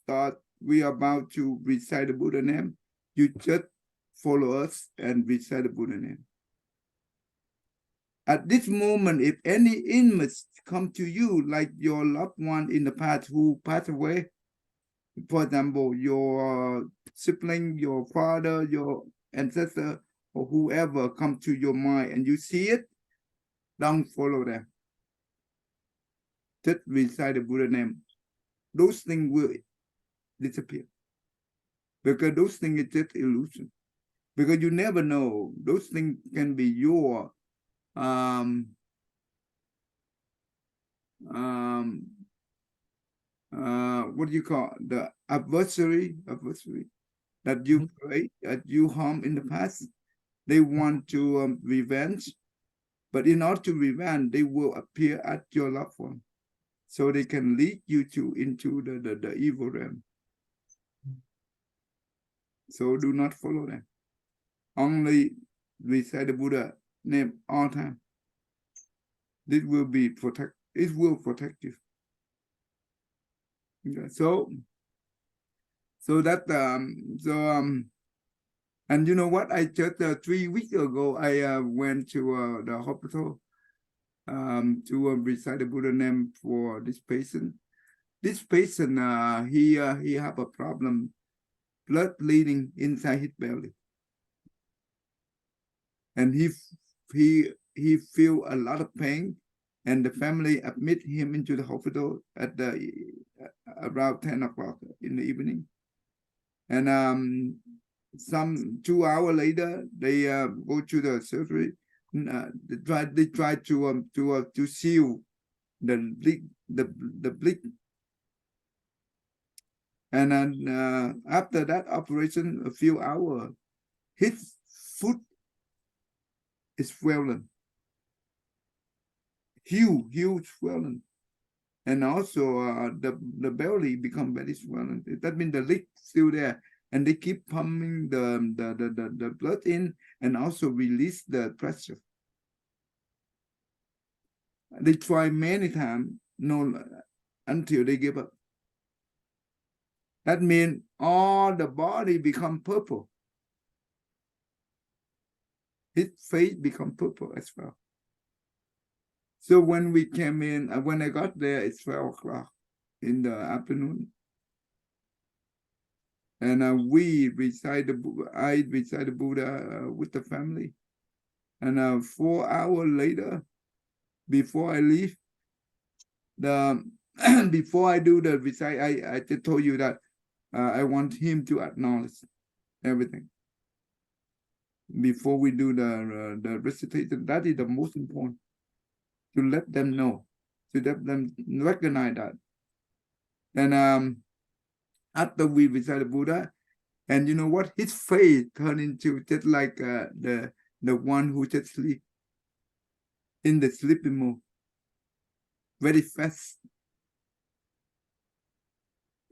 start. We are about to recite the Buddha name. You just follow us and recite the Buddha name. At this moment, if any image come to you, like your loved one in the past who passed away, for example, your sibling, your father, your ancestor, or whoever come to your mind and you see it, don't follow them. Just recite the Buddha name. Those things will disappear. Because those things is just illusion. Because you never know. Those things can be your what do you call it? The adversary that you pray, that you harm in the past. They want to revenge, but in order to revenge, they will appear at your loved one, so they can lead you into the evil realm. So do not follow them. Only recite the Buddha name all time. This will be protect. It will protect you. Okay, so that and you know what? I just 3 weeks ago I went to the hospital to recite the Buddha name for this patient. This patient he have a problem, blood bleeding inside his belly, and he feel a lot of pain, and the family admit him into the hospital at around 10 o'clock in the evening. And some 2 hours later, they go to the surgery. They try to seal the bleed. And then after that operation, a few hours, his foot is swollen, huge swollen, and also the belly become very swollen. That means the leak still there, and they keep pumping the blood in and also release the pressure. They try many times, no, until they give up. That means all the body become purple. His face become purple as well. So when we came in, when I got there, it's 12 o'clock in the afternoon. And I recite the Buddha with the family. And 4 hours later, before I leave, before I do the recite, I just told you that I want him to acknowledge everything. Before we do the recitation, that is the most important. To let them know, to let them recognize that. And after we recite the Buddha, and you know what? His face turned into just like the one who just sleep. in the sleeping mode, very fast,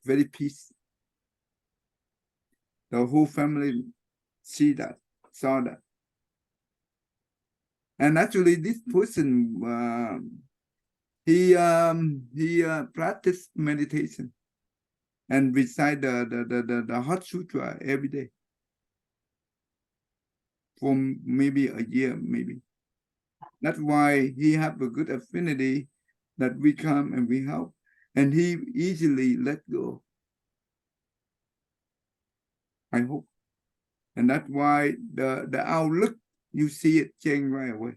very peace. The whole family saw that. And actually this person, he practiced meditation and recite the hot sutra every day for maybe a year, maybe. That's why he have a good affinity that we come and we help, and he easily let go. I hope. And that's why the outlook, you see it change right away.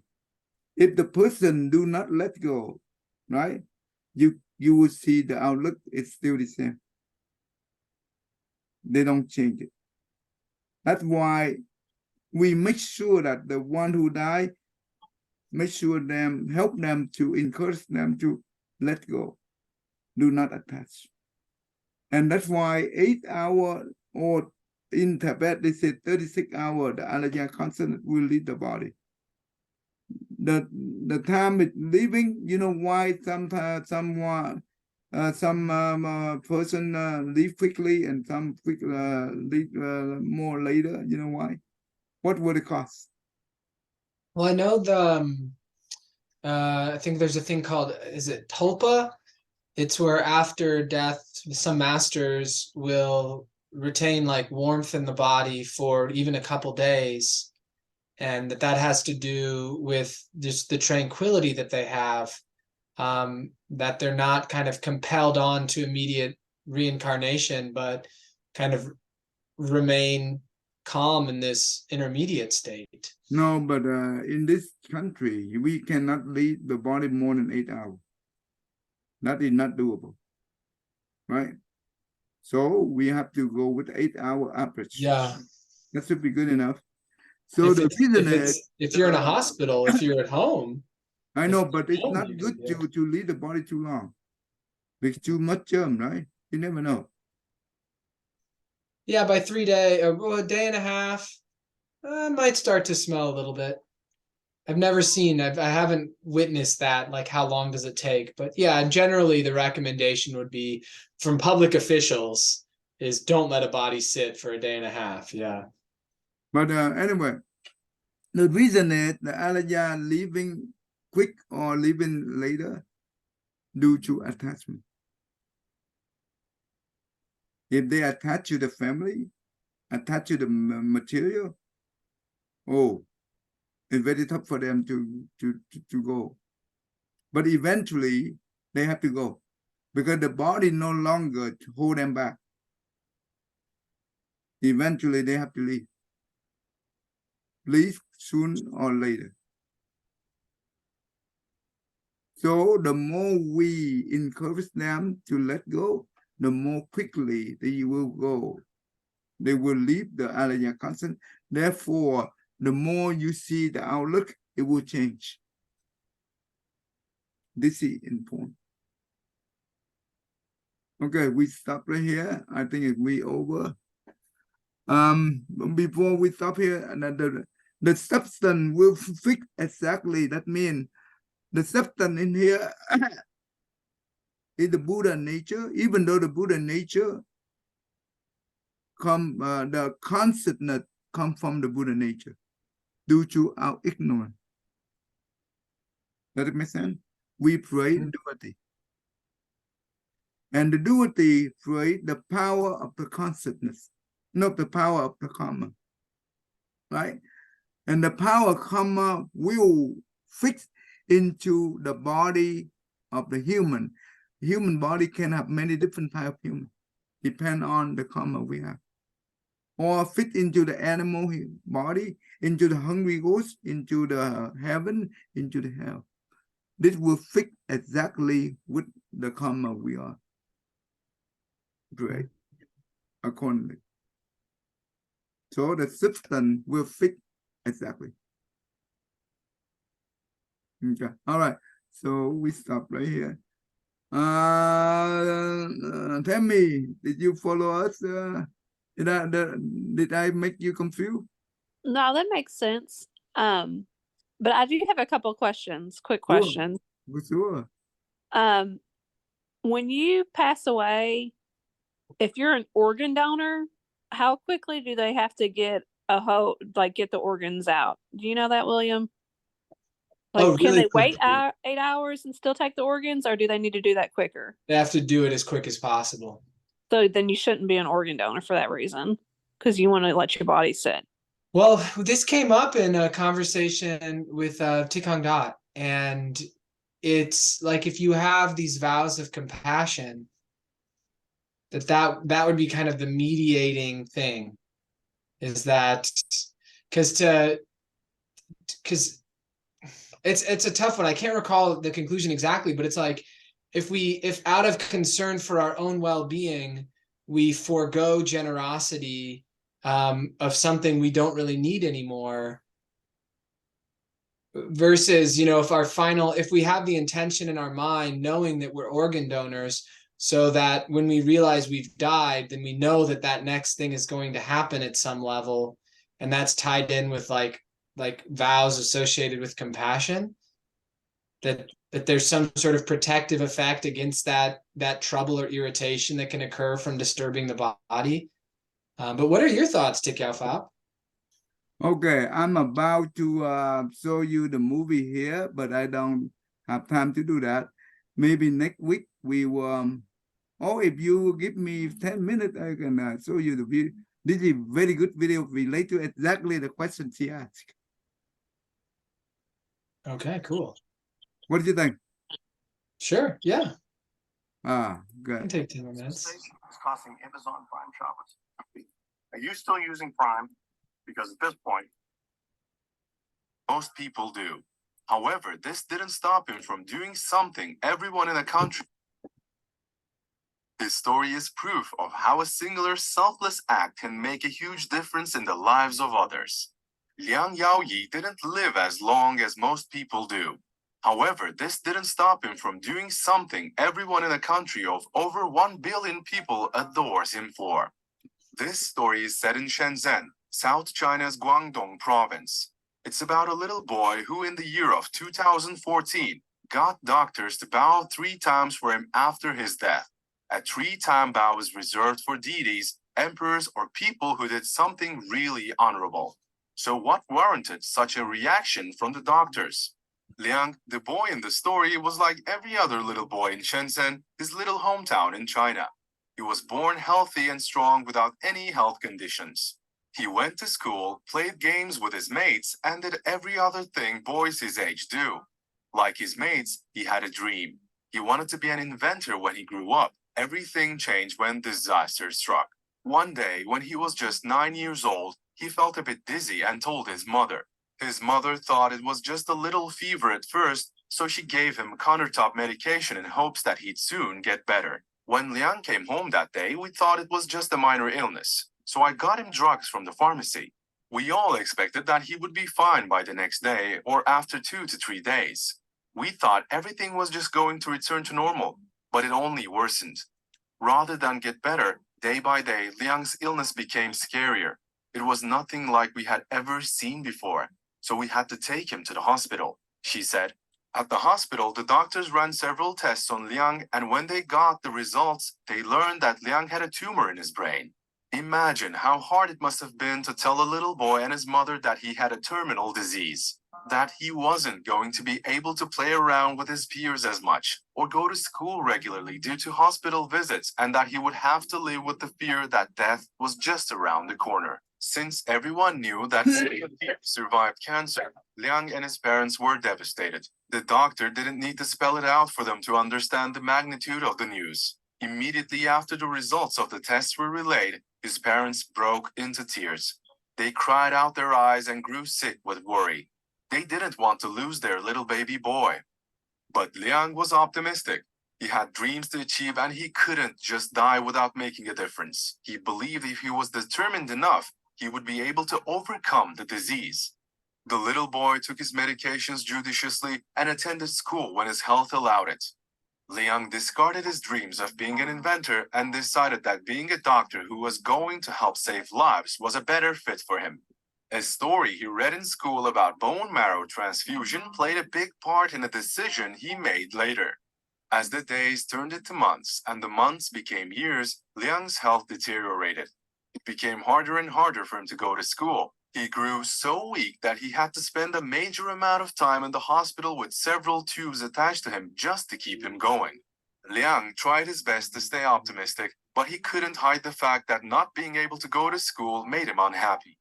If the person do not let go, right, you will see the outlook is still the same. They don't change it. That's why we make sure that the one who die, make sure help them to encourage them to let go, do not attach. And that's why 8 hours, or in Tibet they say 36 hours, the alaya constant will leave the body. The time it's leaving, you know why sometimes some person leave quickly and some leave more later. You know why? What would it cost?
Well, I know I think there's a thing called, is it tulpa? It's where after death, some masters will retain like warmth in the body for even a couple days. And that has to do with just the tranquility that they have, that they're not kind of compelled on to immediate reincarnation, but kind of remain calm in this intermediate state.
No, but in this country, we cannot leave the body more than 8 hours. That is not doable, right? So we have to go with 8 hour average.
Yeah,
that should be good enough. So the reason is,
if you're in a hospital, if you're at home.
I know, but it's not good to leave the body too long. There's too much germ, right? You never know.
Yeah, by 3 days, or a day and a half, might start to smell a little bit. I've never seen, I haven't witnessed that, like how long does it take? But yeah, generally the recommendation would be from public officials is don't let a body sit for a day and a half. Yeah.
But anyway, the reason is the alaya leaving quick or leaving later due to attachment. If they attach to the family, attach to the material, oh, it's very tough for them to go. But eventually they have to go because the body no longer hold them back. Eventually they have to leave soon or later. So the more we encourage them to let go, the more quickly they will go. They will leave the alaya constant. Therefore, the more you see the outlook, it will change. This is important. Okay, we stop right here. I think it's way over. Before we stop here, the substance will fit exactly. That means the substance in here is the Buddha nature. Even though the Buddha nature the consciousness come from the Buddha nature due to our ignorance. Does it make sense? We pray duality. And the duality pray the power of the consciousness, not the power of the karma. Right? And the power of karma will fit into the body of the human. The human body can have many different types of human, depend on the karma we have. Or fit into the animal body, into the hungry ghost, into the heaven, into the hell. This will fit exactly with the karma we are. Great. Accordingly. So the substance will fit exactly. Okay. All right. So we stop right here. Tell me, did you follow us? Did I make you confused?
No, that makes sense. But I do have a couple questions, quick
Sure.
questions.
Sure.
When you pass away, if you're an organ donor, how quickly do they have to get get the organs out? Do you know that, William? Like,
Oh,
can
really
they wait
quickly.
8 hours and still take the organs, or do they need to do that quicker?
They have to do it as quick as possible.
So then you shouldn't be an organ donor for that reason, because you want to let your body sit.
Well, this came up in a conversation with Tikang Dot, and it's like if you have these vows of compassion, that would be kind of the mediating thing, is that because it's a tough one. I can't recall the conclusion exactly, but it's like if out of concern for our own well-being, we forego generosity of something we don't really need anymore, versus, if we have the intention in our mind, knowing that we're organ donors, so that when we realize we've died, then we know that that next thing is going to happen at some level, and that's tied in with like vows associated with compassion, that there's some sort of protective effect against that trouble or irritation that can occur from disturbing the body. But what are your thoughts, Tik Yao Fab?
Okay, I'm about to show you the movie here, but I don't have time to do that. Maybe next week we will, or if you give me 10 minutes, I can show you the video. This is a very good video related to exactly the question she asked.
Okay, cool.
What do you think?
Sure, yeah.
Ah,
I
good.
can take 10 minutes.
It's costing Amazon Prime shoppers. Are you still using Prime? Because at this point, most people do. However, this didn't stop him from doing something everyone in the country. His story is proof of how a singular selfless act can make a huge difference in the lives of others. Liang Yaoyi didn't live as long as most people do. However, this didn't stop him from doing something everyone in a country of over 1 billion people adores him for. This story is set in Shenzhen, South China's Guangdong province. It's about a little boy who, in the year of 2014, got doctors to bow 3 times for him after his death. A 3-time bow is reserved for deities, emperors, or people who did something really honorable. So what warranted such a reaction from the doctors? Liang, the boy in the story, was like every other little boy in Shenzhen, his little hometown in China. He was born healthy and strong without any health conditions. He went to school, played games with his mates, and did every other thing boys his age do. Like his mates, he had a dream. He wanted to be an inventor when he grew up. Everything changed when disaster struck. One day, when he was just 9 years old, he felt a bit dizzy and told his mother. His mother thought it was just a little fever at first, so she gave him countertop medication in hopes that he'd soon get better. When Liang came home that day, we thought it was just a minor illness, so I got him drugs from the pharmacy. We all expected that he would be fine by the next day or after 2 to 3 days. We thought everything was just going to return to normal, but it only worsened. Rather than get better, day by day, Liang's illness became scarier. It was nothing like we had ever seen before, so we had to take him to the hospital, she said. At the hospital, the doctors ran several tests on Liang, and when they got the results, they learned that Liang had a tumor in his brain. Imagine how hard it must have been to tell a little boy and his mother that he had a terminal disease, that he wasn't going to be able to play around with his peers as much, or go to school regularly due to hospital visits, and that he would have to live with the fear that death was just around the corner. Since everyone knew that he survived cancer, Liang and his parents were devastated. The doctor didn't need to spell it out for them to understand the magnitude of the news. Immediately after the results of the tests were relayed, his parents broke into tears. They cried out their eyes and grew sick with worry. They didn't want to lose their little baby boy. But Liang was optimistic. He had dreams to achieve, and he couldn't just die without making a difference. He believed if he was determined enough, he would be able to overcome the disease. The little boy took his medications judiciously and attended school when his health allowed it. Liang discarded his dreams of being an inventor and decided that being a doctor who was going to help save lives was a better fit for him. A story he read in school about bone marrow transfusion played a big part in a decision he made later. As the days turned into months and the months became years, Liang's health deteriorated. It became harder and harder for him to go to school. He grew so weak that he had to spend a major amount of time in the hospital with several tubes attached to him just to keep him going. Liang tried his best to stay optimistic, but he couldn't hide the fact that not being able to go to school made him unhappy.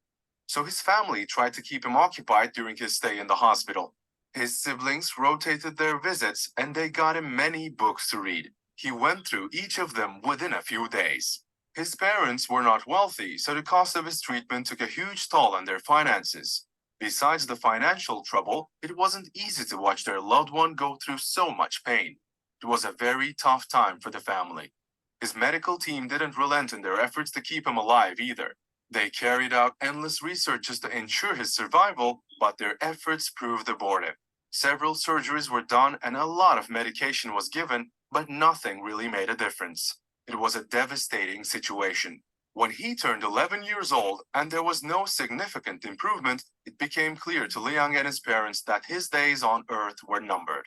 So his family tried to keep him occupied during his stay in the hospital. His siblings rotated their visits and they got him many books to read. He went through each of them within a few days. His parents were not wealthy, so the cost of his treatment took a huge toll on their finances. Besides the financial trouble, it wasn't easy to watch their loved one go through so much pain. It was a very tough time for the family. His medical team didn't relent in their efforts to keep him alive either. They carried out endless researches to ensure his survival, but their efforts proved abortive. Several surgeries were done and a lot of medication was given, but nothing really made a difference. It was a devastating situation. When he turned 11 years old and there was no significant improvement, it became clear to Liang and his parents that his days on Earth were numbered.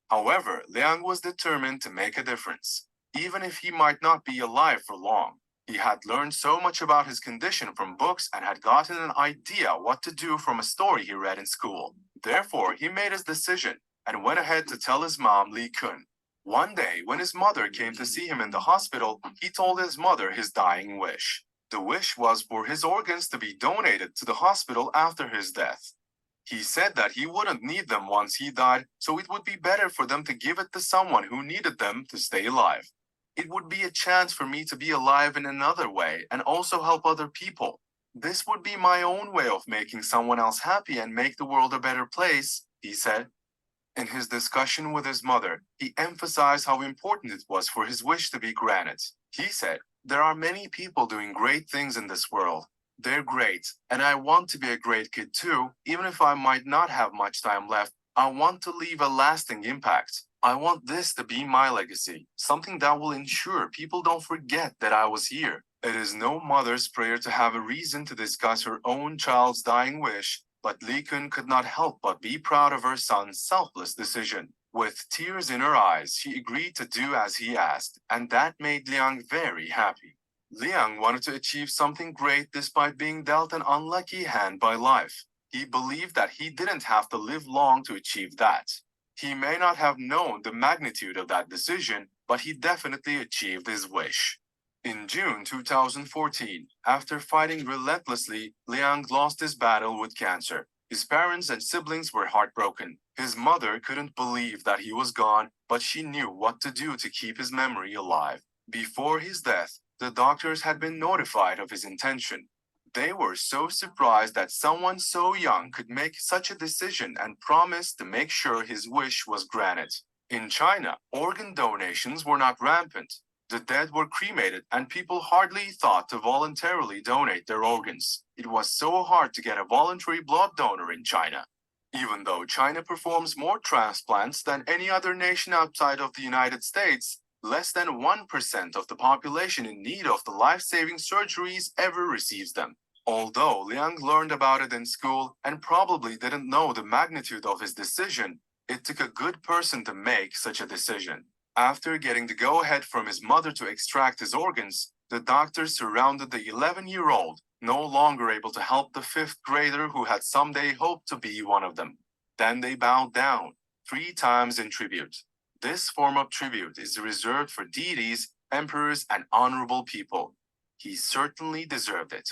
However, Liang was determined to make a difference, even if he might not be alive for long. He had learned so much about his condition from books and had gotten an idea what to do from a story he read in school. Therefore, he made his decision and went ahead to tell his mom, Li Kun. One day, when his mother came to see him in the hospital, he told his mother his dying wish. The wish was for his organs to be donated to the hospital after his death. He said that he wouldn't need them once he died, so it would be better for them to give it to someone who needed them to stay alive. It would be a chance for me to be alive in another way and also help other people. This would be my own way of making someone else happy and make the world a better place, he said. In his discussion with his mother, he emphasized how important it was for his wish to be granted. He said, "There are many people doing great things in this world. They're great, and I want to be a great kid too. Even if I might not have much time left, I want to leave a lasting impact. I want this to be my legacy, something that will ensure people don't forget that I was here." It is no mother's prayer to have a reason to discuss her own child's dying wish, but Li Kun could not help but be proud of her son's selfless decision. With tears in her eyes, she agreed to do as he asked, and that made Liang very happy. Liang wanted to achieve something great despite being dealt an unlucky hand by life. He believed that he didn't have to live long to achieve that. He may not have known the magnitude of that decision, but he definitely achieved his wish. In June 2014, after fighting relentlessly, Liang lost his battle with cancer. His parents and siblings were heartbroken. His mother couldn't believe that he was gone, but she knew what to do to keep his memory alive. Before his death, the doctors had been notified of his intention. They were so surprised that someone so young could make such a decision and promised to make sure his wish was granted. In China, organ donations were not rampant. The dead were cremated and people hardly thought to voluntarily donate their organs. It was so hard to get a voluntary blood donor in China. Even though China performs more transplants than any other nation outside of the United States, less than 1% of the population in need of the life-saving surgeries ever receives them. Although Liang learned about it in school and probably didn't know the magnitude of his decision, it took a good person to make such a decision. After getting the go-ahead from his mother to extract his organs, the doctors surrounded the 11-year-old, no longer able to help the 5th grader who had someday hoped to be one of them. Then they bowed down 3 times in tribute. This form of tribute is reserved for deities, emperors, and honorable people. He certainly deserved it.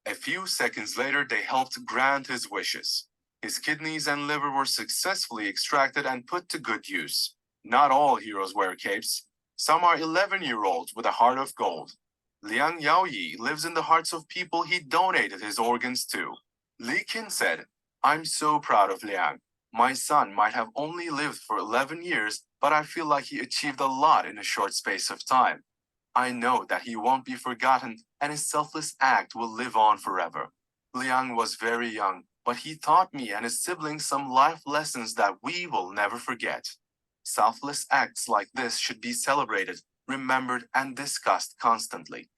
A few seconds later, they helped grant his wishes. His kidneys and liver were successfully extracted and put to good use. Not all heroes wear capes. Some are 11-year-olds with a heart of gold. Liang Yaoyi lives in the hearts of people he donated his organs to. Li Qin said, "I'm so proud of Liang. My son might have only lived for 11 years, but I feel like he achieved a lot in a short space of time. I know that he won't be forgotten and his selfless act will live on forever." Liang was very young, but he taught me and his siblings some life lessons that we will never forget. Selfless acts like this should be celebrated, remembered, and discussed constantly.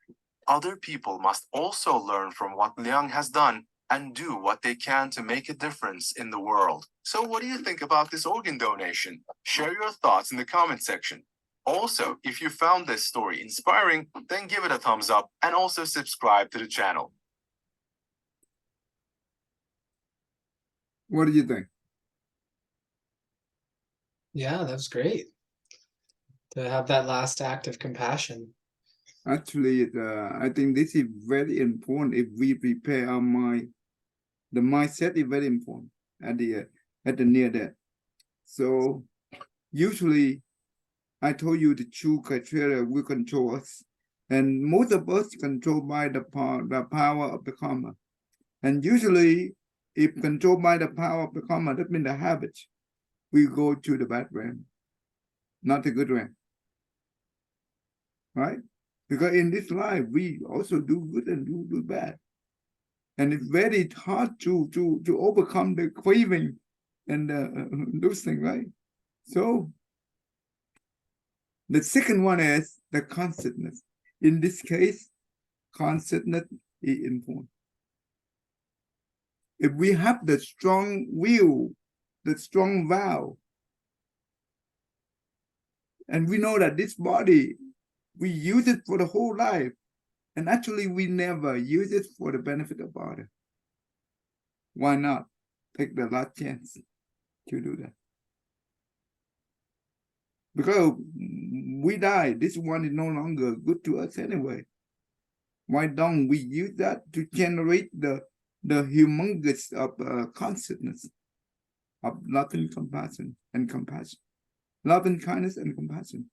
Other people must also learn from what Liang has done and do what they can to make a difference in the world. So what do you think about this organ donation? Share your thoughts in the comment section. Also, if you found this story inspiring, then give it a thumbs up and also subscribe to the channel.
What do you think?
Yeah, that was great to have that last act of compassion.
Actually, I think this is very important if we prepare our mind. The mindset is very important at the near death. So usually, I told you the true criteria will control us, and most of us controlled by the power of the karma. And usually, if controlled by the power of the karma, that means the habit, we go to the bad realm, not the good realm, right? Because in this life, we also do good and do bad. And it's very hard to overcome the craving and those things, right? So the second one is the consciousness. In this case, consciousness is important. If we have the strong will, the strong vow, and we know that this body, we use it for the whole life, and actually we never use it for the benefit of others. Why not take the last chance to do that? Because we die, this one is no longer good to us anyway. Why don't we use that to generate the humongous of consciousness of love and compassion love and kindness and compassion.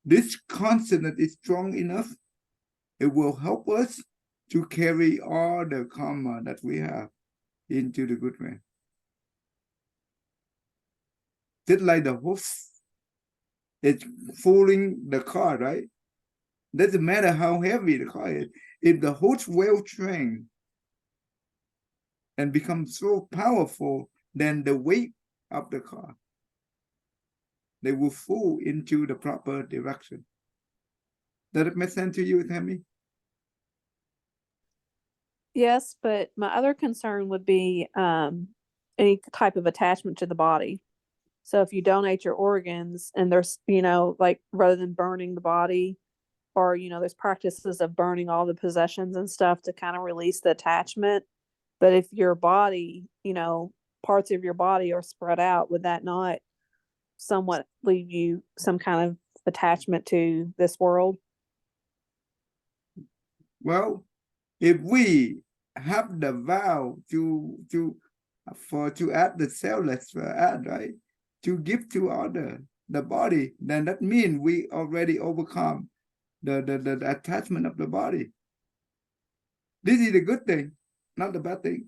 This consciousness is strong enough, it will help us to carry all the karma that we have into the good way. Just like the horse, it's pulling the car, right? Doesn't matter how heavy the car is. If the horse well trained and becomes so powerful, then the weight of the car, they will fall into the proper direction. Does it make sense to you, Tammy?
Yes, but my other concern would be any type of attachment to the body. So if you donate your organs and there's, like rather than burning the body, or, there's practices of burning all the possessions and stuff to kind of release the attachment. But if your body, parts of your body are spread out, would that not somewhat leave you some kind of attachment to this world?
Well, if we have the vow to add the selfless add, right? To give to other the body, then that means we already overcome the attachment of the body. This is a good thing, not the bad thing.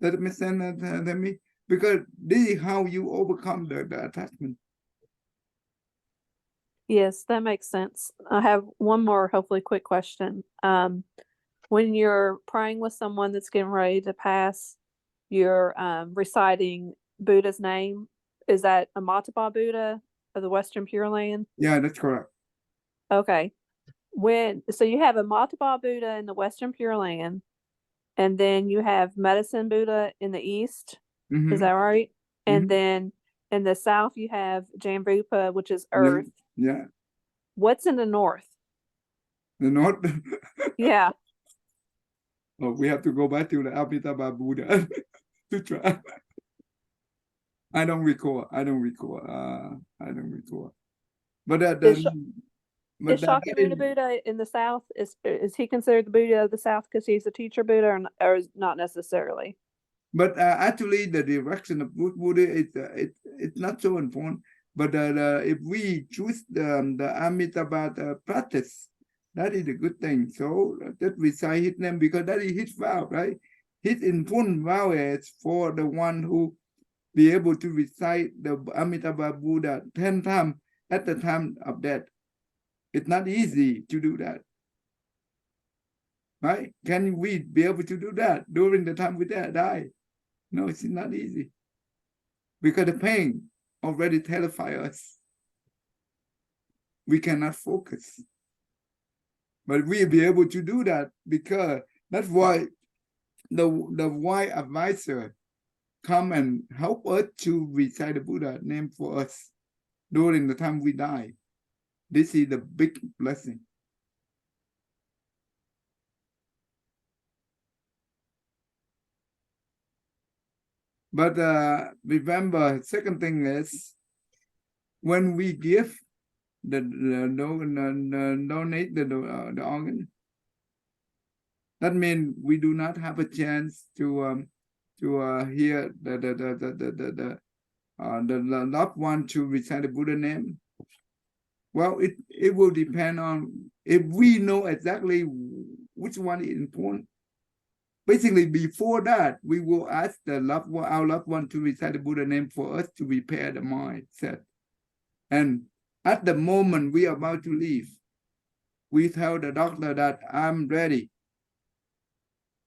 Does it make sense to me? Because this is how you overcome the attachment.
Yes, that makes sense. I have one more, hopefully quick question. When you're praying with someone that's getting ready to pass, you're reciting Buddha's name. Is that Amitabha Buddha of the Western Pure Land?
Yeah, that's correct.
Okay. So you have Amitabha Buddha in the Western Pure Land, and then you have Medicine Buddha in the East.
Mm-hmm.
Is that right? And
Mhm.
then in the South you have Jambupa, which is Earth.
Yeah.
What's in the North?
The North.
Yeah.
Oh, we have to go back to the Amitabha Buddha to try. I don't recall. But
Is Shakyamuni Buddha in the South? Is he considered the Buddha of the South because he's a teacher Buddha, or is not necessarily?
But actually, the direction of Buddha it's not so important. But if we choose the Amitabha practice, that is a good thing. So that recite his name because that is his vow, right? His important vow is for the one who be able to recite the Amitabha Buddha 10 times at the time of death. It's not easy to do that, right? Can we be able to do that during the time we die? No, it's not easy because the pain already terrifies us. We cannot focus. But we'll be able to do that because That's why the wise advisor come and help us to recite the Buddha name for us during the time we die. This is the big blessing. But remember, second thing is when we give donate the organ, that means we do not have a chance to hear the loved one to recite the Buddha name. Well, it will depend on if we know exactly which one is important. Basically, before that, we will ask our loved one to recite the Buddha name for us to prepare the mindset. And at the moment we are about to leave, we tell the doctor that I'm ready.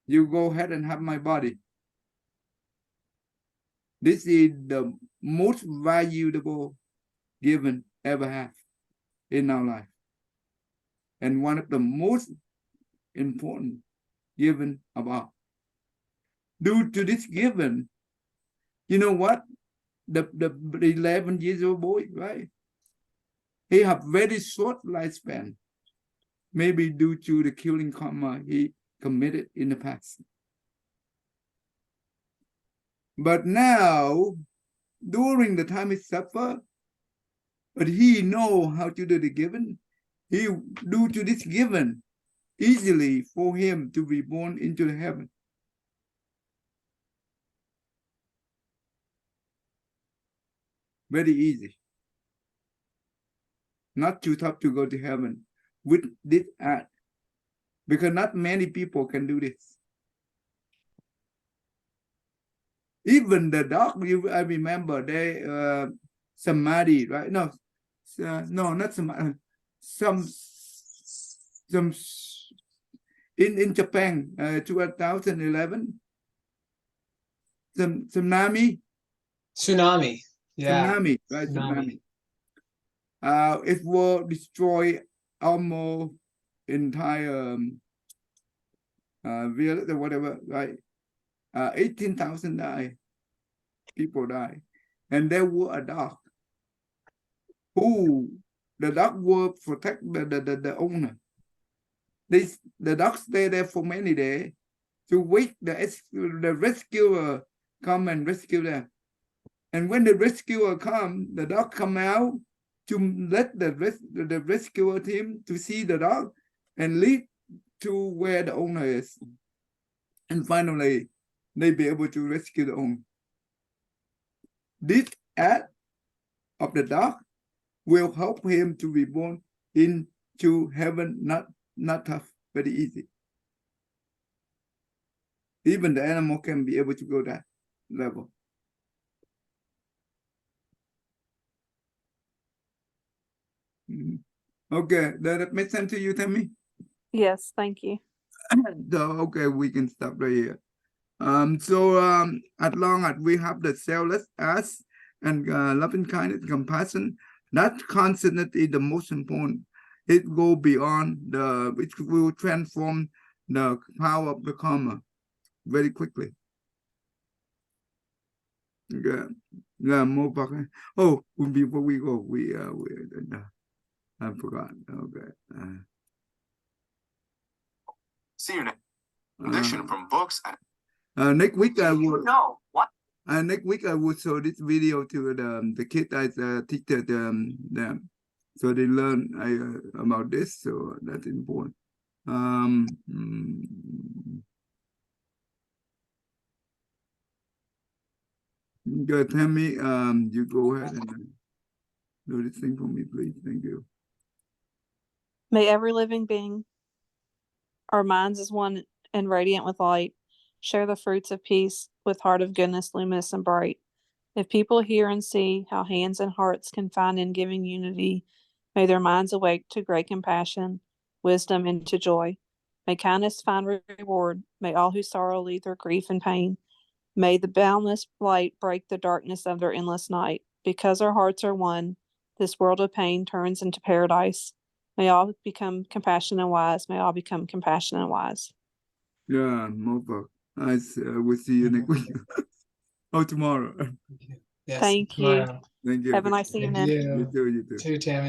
You go ahead and have my body. This is the most valuable given ever have in our life. And one of the most important given about. Due to this given, you know what? The 11 years old boy, right? He have very short lifespan, maybe due to the killing karma he committed in the past. But now, during the time he suffer, but he know how to do the given. He due to this given, easily for him to be born into the heaven. Very easy. Not too tough to go to heaven with this act, because not many people can do this. Even the dog, I remember they samadhi, right? No, not samadhi. Some in Japan, 2011, tsunami.
Tsunami. Yeah.
Tsunami, right? Tsunami. It will destroy almost entire village or whatever, right? 18,000 die. People die. And there were a dog who the dog will protect the owner. The dog stay there for many days to wait the rescuer come and rescue them. And when the rescuer come, the dog come out to let the rescuer team to see the dog and lead to where the owner is. And finally, they be able to rescue the owner. This act of the dog will help him to be born into heaven, not tough, very easy. Even the animal can be able to go that level. Okay, does that make sense to you, Tammy?
Yes, thank you.
So, okay, we can stop right here. As long as we have the selfless us and loving kindness, compassion, that constant is the most important. It go beyond it will transform the power of the karma very quickly. Yeah, more. Oh, before we go, I forgot. Okay.
See you next. Addition from books
and next week I will.
know what?
Next week I will show this video to the kids I teach them, so they learn about this. So that's important. Go tell me. You go ahead and do this thing for me, please. Thank you.
May every living being, our minds as one and radiant with light, share the fruits of peace with heart of goodness, luminous and bright. If people hear and see how hands and hearts can find in giving unity, may their minds awake to great compassion, wisdom, and to joy. May kindness find reward. May all who sorrow leave their grief and pain. May the boundless light break the darkness of their endless night. Because our hearts are one, this world of pain turns into paradise. May all become compassionate and wise. May all become compassionate and wise.
Yeah, more work. We'll see you next week. Oh, tomorrow.
Yes,
Thank you.
tomorrow.
Thank you.
Have a nice
Thank
evening.
you.
You too.
Too, Tammy.